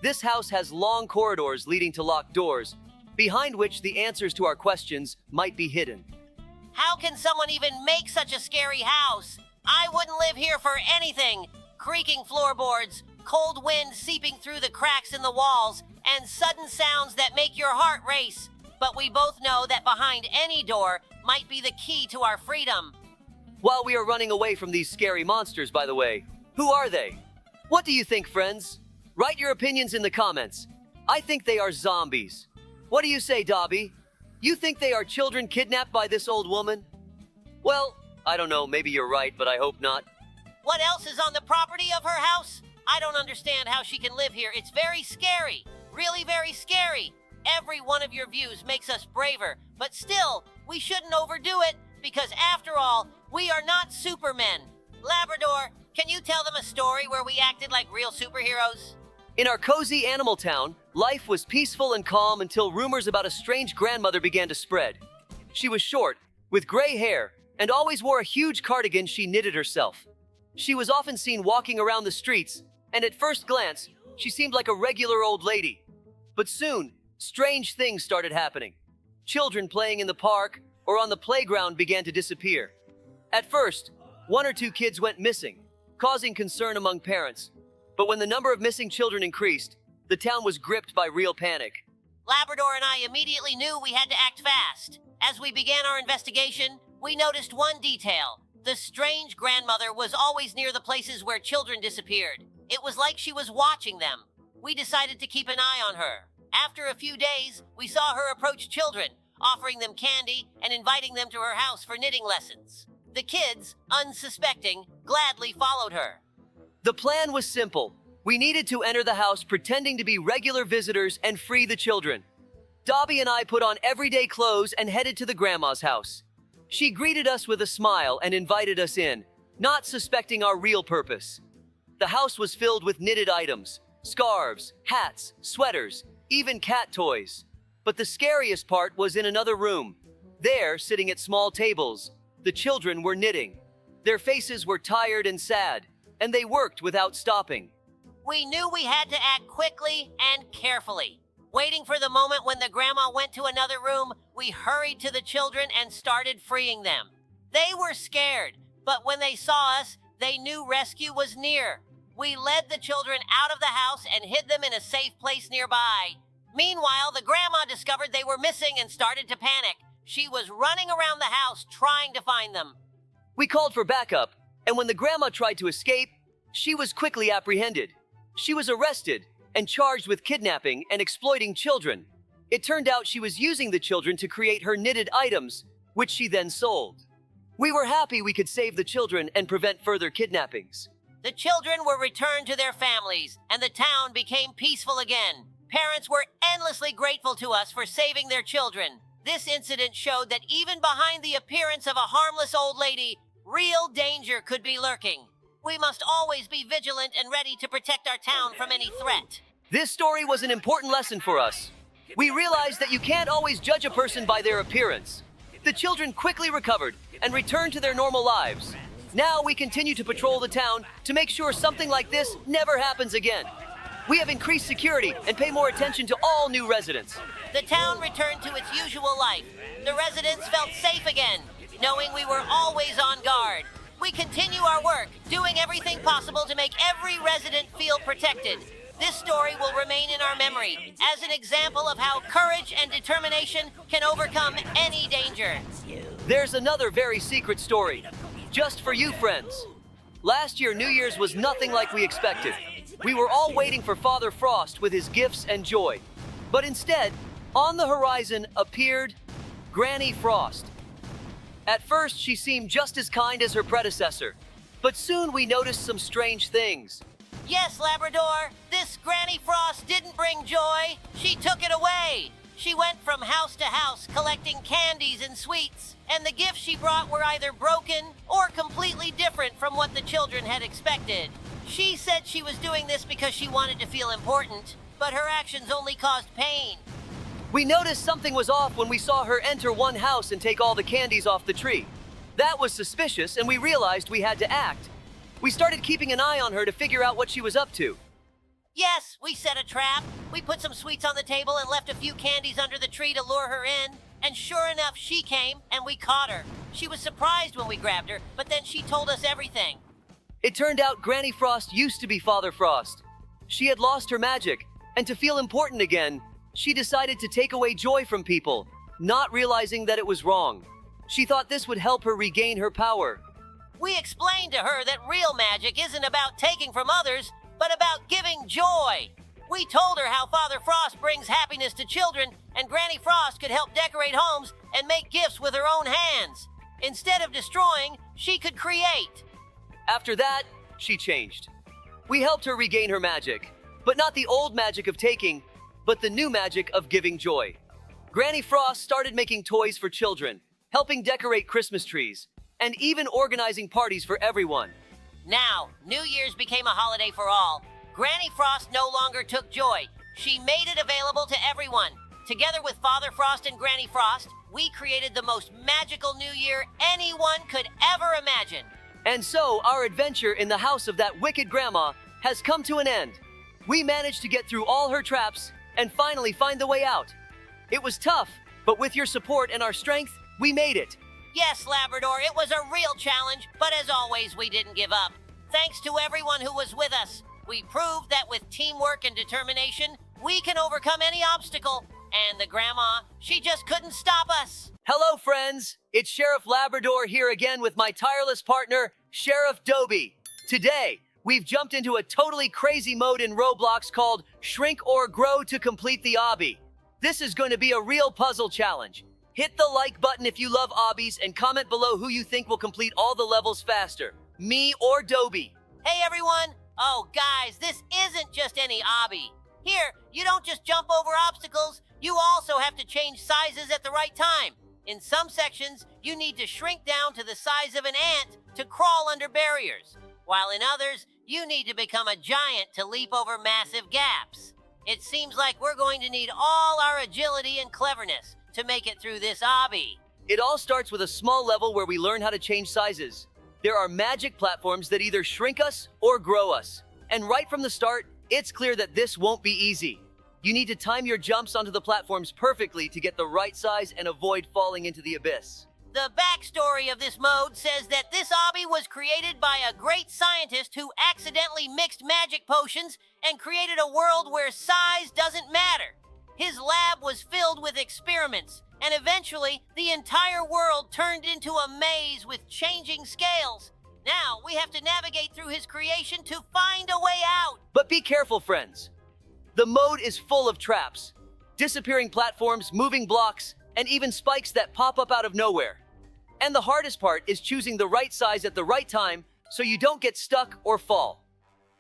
This house has long corridors leading to locked doors, behind which the answers to our questions might be hidden. How can someone even make such a scary house? I wouldn't live here for anything. Creaking floorboards, cold wind seeping through the cracks in the walls, and sudden sounds that make your heart race. But we both know that behind any door might be the key to our freedom. While we are running away from these scary monsters, by the way, who are they? What do you think, friends? Write your opinions in the comments. I think they are zombies. What do you say, Dobie? You think they are children kidnapped by this old woman? Well, I don't know, maybe you're right, but I hope not. What else is on the property of her house? I don't understand how she can live here. It's very scary. Really very scary. Every one of your views makes us braver, but still, we shouldn't overdo it because after all, we are not supermen. Labrador, can you tell them a story where we acted like real superheroes? In our cozy animal town, life was peaceful and calm until rumors about a strange grandmother began to spread. She was short, with gray hair, and always wore a huge cardigan she knitted herself. She was often seen walking around the streets, and at first glance, she seemed like a regular old lady. But soon, strange things started happening. Children playing in the park or on the playground began to disappear. At first, 1 or 2 kids went missing, causing concern among parents. But when the number of missing children increased, the town was gripped by real panic. Labrador and I immediately knew we had to act fast. As we began our investigation, we noticed one detail. The strange grandmother was always near the places where children disappeared. It was like she was watching them. We decided to keep an eye on her. After a few days, we saw her approach children, offering them candy and inviting them to her house for knitting lessons. The kids, unsuspecting, gladly followed her. The plan was simple. We needed to enter the house pretending to be regular visitors and free the children. Dobie and I put on everyday clothes and headed to the grandma's house. She greeted us with a smile and invited us in, not suspecting our real purpose. The house was filled with knitted items, scarves, hats, sweaters, even cat toys. But the scariest part was in another room. There, sitting at small tables, the children were knitting. Their faces were tired and sad, and they worked without stopping. We knew we had to act quickly and carefully. Waiting for the moment when the grandma went to another room, we hurried to the children and started freeing them. They were scared, but when they saw us, they knew rescue was near. We led the children out of the house and hid them in a safe place nearby. Meanwhile, the grandma discovered they were missing and started to panic. She was running around the house trying to find them. We called for backup, and when the grandma tried to escape, she was quickly apprehended. She was arrested and charged with kidnapping and exploiting children. It turned out she was using the children to create her knitted items, which she then sold. We were happy we could save the children and prevent further kidnappings. The children were returned to their families, and the town became peaceful again. Parents were endlessly grateful to us for saving their children. This incident showed that even behind the appearance of a harmless old lady, real danger could be lurking. We must always be vigilant and ready to protect our town from any threat. This story was an important lesson for us. We realized that you can't always judge a person by their appearance. The children quickly recovered and returned to their normal lives. Now we continue to patrol the town to make sure something like this never happens again. We have increased security and pay more attention to all new residents. The town returned to its usual life. The residents felt safe again, knowing we were always on guard. We continue our work, doing everything possible to make every resident feel protected. This story will remain in our memory as an example of how courage and determination can overcome any danger. There's another very secret story, just for you friends. Last year, New Year's was nothing like we expected. We were all waiting for Father Frost with his gifts and joy. But instead, on the horizon appeared Granny Frost. At first, she seemed just as kind as her predecessor, but soon we noticed some strange things. Yes, Labrador, this Granny Frost didn't bring joy. She took it away. She went from house to house collecting candies and sweets, and the gifts she brought were either broken or completely different from what the children had expected. She said she was doing this because she wanted to feel important, but her actions only caused pain. We noticed something was off when we saw her enter one house and take all the candies off the tree. That was suspicious, and we realized we had to act. We started keeping an eye on her to figure out what she was up to. Yes, we set a trap. We put some sweets on the table and left a few candies under the tree to lure her in. And sure enough, she came, and we caught her. She was surprised when we grabbed her, but then she told us everything. It turned out Granny Frost used to be Father Frost. She had lost her magic, and to feel important again, she decided to take away joy from people, not realizing that it was wrong. She thought this would help her regain her power. We explained to her that real magic isn't about taking from others, but about giving joy. We told her how Father Frost brings happiness to children, and Granny Frost could help decorate homes and make gifts with her own hands. Instead of destroying, she could create. After that, she changed. We helped her regain her magic, but not the old magic of taking, but the new magic of giving joy. Granny Frost started making toys for children, helping decorate Christmas trees, and even organizing parties for everyone. Now, New Year's became a holiday for all. Granny Frost no longer took joy. She made it available to everyone. Together with Father Frost and Granny Frost, we created the most magical New Year anyone could ever imagine. And so, our adventure in the house of that wicked grandma has come to an end. We managed to get through all her traps and finally find the way out. It was tough, but with your support and our strength, we made it. Yes, Labrador, it was a real challenge, but as always, we didn't give up. Thanks to everyone who was with us. We proved that with teamwork and determination, we can overcome any obstacle. And the grandma, she just couldn't stop us. Hello, friends. It's Sheriff Labrador here again with my tireless partner, Sheriff Dobie. Today, we've jumped into a totally crazy mode in Roblox called Shrink or Grow to complete the obby. This is going to be a real puzzle challenge. Hit the like button if you love obbies and comment below who you think will complete all the levels faster, me or Dobie. Hey, everyone. Oh, guys, this isn't just any obby. Here, you don't just jump over obstacles, you also have to change sizes at the right time. In some sections, you need to shrink down to the size of an ant to crawl under barriers, while in others, you need to become a giant to leap over massive gaps. It seems like we're going to need all our agility and cleverness to make it through this obby. It all starts with a small level where we learn how to change sizes. There are magic platforms that either shrink us or grow us. And right from the start, it's clear that this won't be easy. You need to time your jumps onto the platforms perfectly to get the right size and avoid falling into the abyss. The backstory of this mode says that this obby was created by a great scientist who accidentally mixed magic potions and created a world where size doesn't matter. His lab was filled with experiments, and eventually the entire world turned into a maze with changing scales. Now we have to navigate through his creation to find a way out. But be careful, friends. The mode is full of traps, disappearing platforms, moving blocks, and even spikes that pop up out of nowhere. And the hardest part is choosing the right size at the right time so you don't get stuck or fall.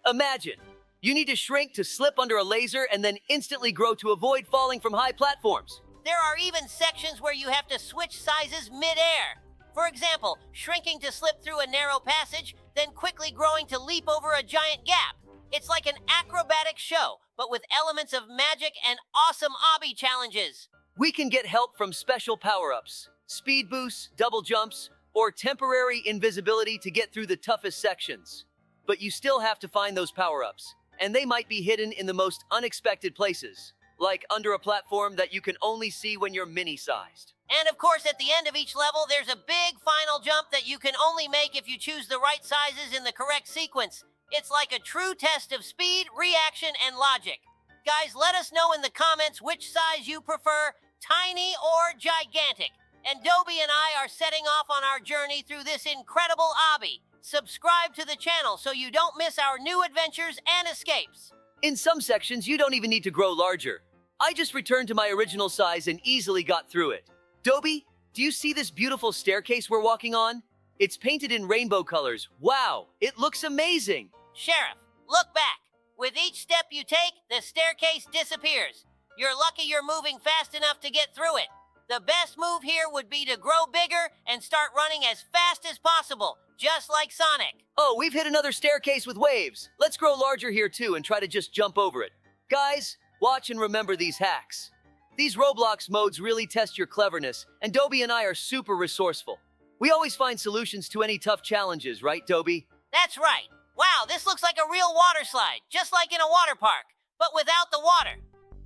Imagine, you need to shrink to slip under a laser and then instantly grow to avoid falling from high platforms. There are even sections where you have to switch sizes mid-air. For example, shrinking to slip through a narrow passage, then quickly growing to leap over a giant gap. It's like an acrobatic show, but with elements of magic and awesome obby challenges. We can get help from special power-ups, speed boosts, double jumps, or temporary invisibility to get through the toughest sections. But you still have to find those power-ups, and they might be hidden in the most unexpected places, like under a platform that you can only see when you're mini-sized. And of course, at the end of each level, there's a big final jump that you can only make if you choose the right sizes in the correct sequence. It's like a true test of speed, reaction, and logic. Guys, let us know in the comments which size you prefer, tiny or gigantic. And Dobie and I are setting off on our journey through this incredible obby. Subscribe to the channel so you don't miss our new adventures and escapes. In some sections, you don't even need to grow larger. I just returned to my original size and easily got through it. Dobie, do you see this beautiful staircase we're walking on? It's painted in rainbow colors. Wow, it looks amazing. Sheriff, look back. With each step you take, the staircase disappears. You're lucky you're moving fast enough to get through it. The best move here would be to grow bigger and start running as fast as possible, just like Sonic. Oh, we've hit another staircase with waves. Let's grow larger here too and try to just jump over it. Guys, watch and remember these hacks. These Roblox modes really test your cleverness, and Dobie and I are super resourceful. We always find solutions to any tough challenges, right, Dobie? That's right. Wow, this looks like a real water slide, just like in a water park, but without the water.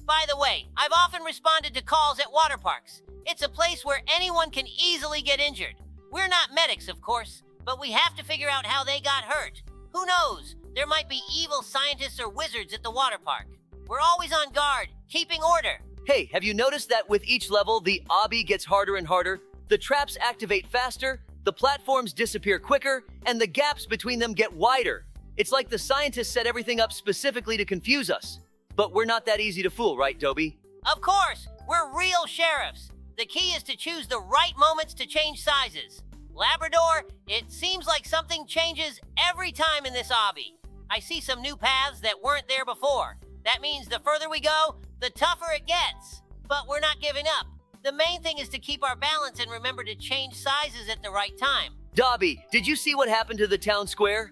By the way, I've often responded to calls at water parks. It's a place where anyone can easily get injured. We're not medics, of course, but we have to figure out how they got hurt. Who knows? There might be evil scientists or wizards at the water park. We're always on guard, keeping order. Hey, have you noticed that with each level, the obby gets harder and harder? The traps activate faster, the platforms disappear quicker, and the gaps between them get wider. It's like the scientists set everything up specifically to confuse us. But we're not that easy to fool, right, Dobie? Of course, we're real sheriffs. The key is to choose the right moments to change sizes. Labrador, it seems like something changes every time in this obby. I see some new paths that weren't there before. That means the further we go, the tougher it gets. But we're not giving up. The main thing is to keep our balance and remember to change sizes at the right time. Dobie, did you see what happened to the town square?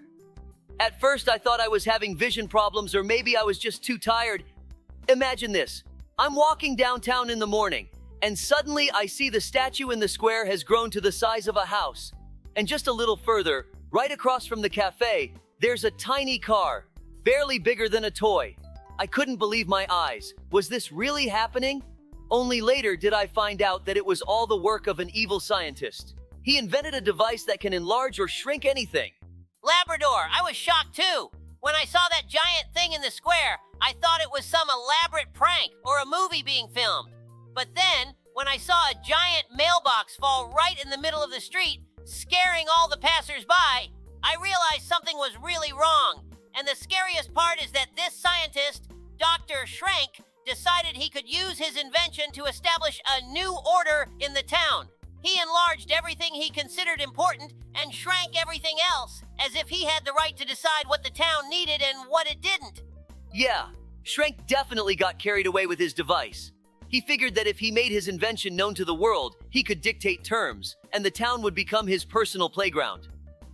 At first, I thought I was having vision problems or maybe I was just too tired. Imagine this. I'm walking downtown in the morning, and suddenly I see the statue in the square has grown to the size of a house. And just a little further, right across from the cafe, there's a tiny car, barely bigger than a toy. I couldn't believe my eyes. Was this really happening? Only later did I find out that it was all the work of an evil scientist. He invented a device that can enlarge or shrink anything. Labrador, I was shocked too. When I saw that giant thing in the square, I thought it was some elaborate prank or a movie being filmed. But then, when I saw a giant mailbox fall right in the middle of the street, scaring all the passers-by, I realized something was really wrong. And the scariest part is that this scientist, Dr. Shrank, decided he could use his invention to establish a new order in the town. He enlarged everything he considered important and shrank everything else, as if he had the right to decide what the town needed and what it didn't. Yeah, Shrank definitely got carried away with his device. He figured that if he made his invention known to the world, he could dictate terms, and the town would become his personal playground.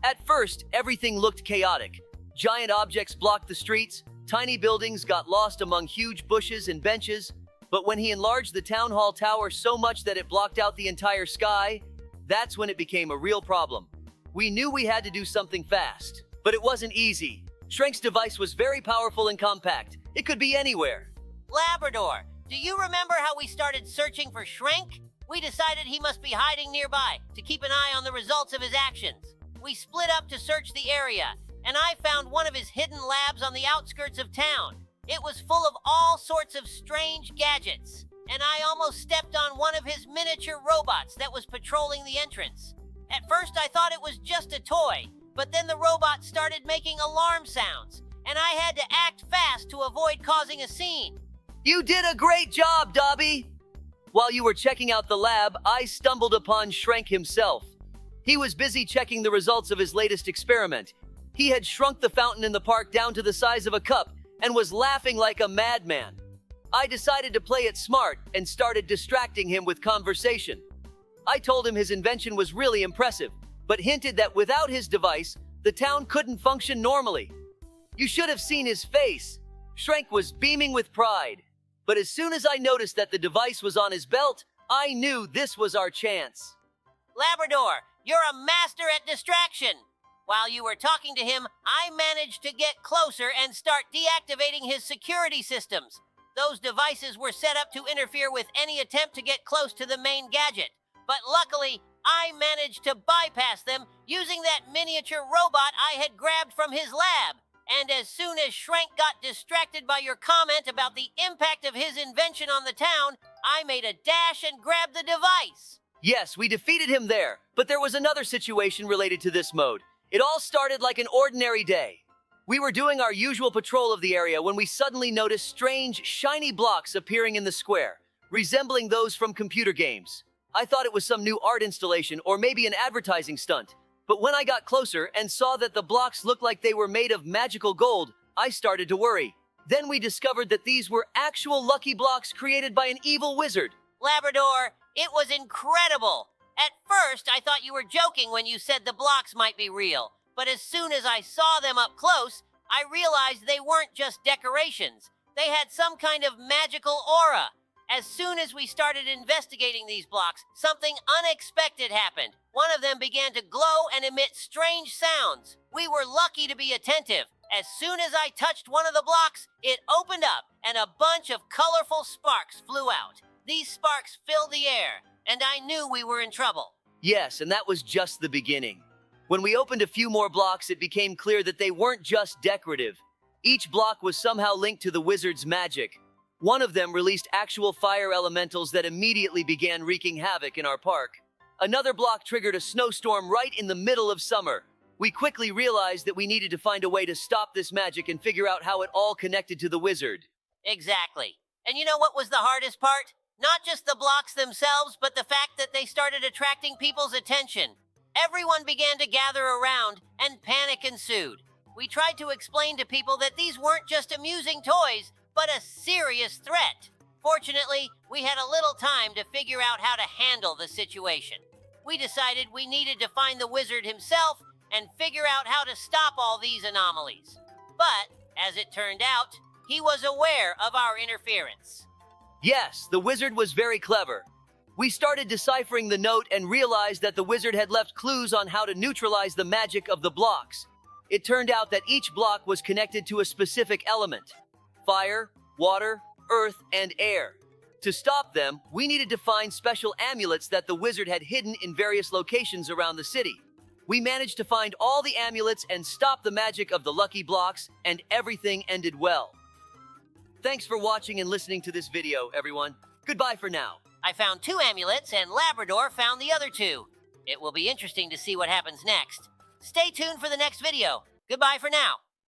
At first, everything looked chaotic. Giant objects blocked the streets, tiny buildings got lost among huge bushes and benches, but when he enlarged the town hall tower so much that it blocked out the entire sky, that's when it became a real problem. We knew we had to do something fast, but it wasn't easy. Shrank's device was very powerful and compact. It could be anywhere. Labrador, do you remember how we started searching for Shrank? We decided he must be hiding nearby to keep an eye on the results of his actions. We split up to search the area, and I found one of his hidden labs on the outskirts of town. It was full of all sorts of strange gadgets, and I almost stepped on one of his miniature robots that was patrolling the entrance. At first, I thought it was just a toy, but then the robot started making alarm sounds, and I had to act fast to avoid causing a scene. You did a great job, Dobie! While you were checking out the lab, I stumbled upon Shrank himself. He was busy checking the results of his latest experiment. He had shrunk the fountain in the park down to the size of a cup and was laughing like a madman. I decided to play it smart and started distracting him with conversation. I told him his invention was really impressive, but hinted that without his device, the town couldn't function normally. You should have seen his face. Shrank was beaming with pride. But as soon as I noticed that the device was on his belt, I knew this was our chance. Labrador, you're a master at distraction. While you were talking to him, I managed to get closer and start deactivating his security systems. Those devices were set up to interfere with any attempt to get close to the main gadget. But luckily, I managed to bypass them using that miniature robot I had grabbed from his lab. And as soon as Shrank got distracted by your comment about the impact of his invention on the town, I made a dash and grabbed the device. Yes, we defeated him there, but there was another situation related to this mode. It all started like an ordinary day. We were doing our usual patrol of the area when we suddenly noticed strange, shiny blocks appearing in the square, resembling those from computer games. I thought it was some new art installation or maybe an advertising stunt. But when I got closer and saw that the blocks looked like they were made of magical gold, I started to worry. Then we discovered that these were actual lucky blocks created by an evil wizard. Labrador, it was incredible. At first, I thought you were joking when you said the blocks might be real. But as soon as I saw them up close, I realized they weren't just decorations. They had some kind of magical aura. As soon as we started investigating these blocks, something unexpected happened. One of them began to glow and emit strange sounds. We were lucky to be attentive. As soon as I touched one of the blocks, it opened up and a bunch of colorful sparks flew out. These sparks filled the air, and I knew we were in trouble. Yes, and that was just the beginning. When we opened a few more blocks, it became clear that they weren't just decorative. Each block was somehow linked to the wizard's magic. One of them released actual fire elementals that immediately began wreaking havoc in our park. Another block triggered a snowstorm right in the middle of summer. We quickly realized that we needed to find a way to stop this magic and figure out how it all connected to the wizard. Exactly. And you know what was the hardest part? Not just the blocks themselves, but the fact that they started attracting people's attention. Everyone began to gather around, and panic ensued. We tried to explain to people that these weren't just amusing toys, but a serious threat. Fortunately, we had a little time to figure out how to handle the situation. We decided we needed to find the wizard himself and figure out how to stop all these anomalies. But, as it turned out, he was aware of our interference. Yes, the wizard was very clever. We started deciphering the note and realized that the wizard had left clues on how to neutralize the magic of the blocks. It turned out that each block was connected to a specific element: fire, water, earth, and air. To stop them, we needed to find special amulets that the wizard had hidden in various locations around the city. We managed to find all the amulets and stop the magic of the lucky blocks, and everything ended well. Thanks for watching and listening to this video, everyone. Goodbye for now. I found 2 amulets, and Labrador found the other 2. It will be interesting to see what happens next. Stay tuned for the next video. Goodbye for now.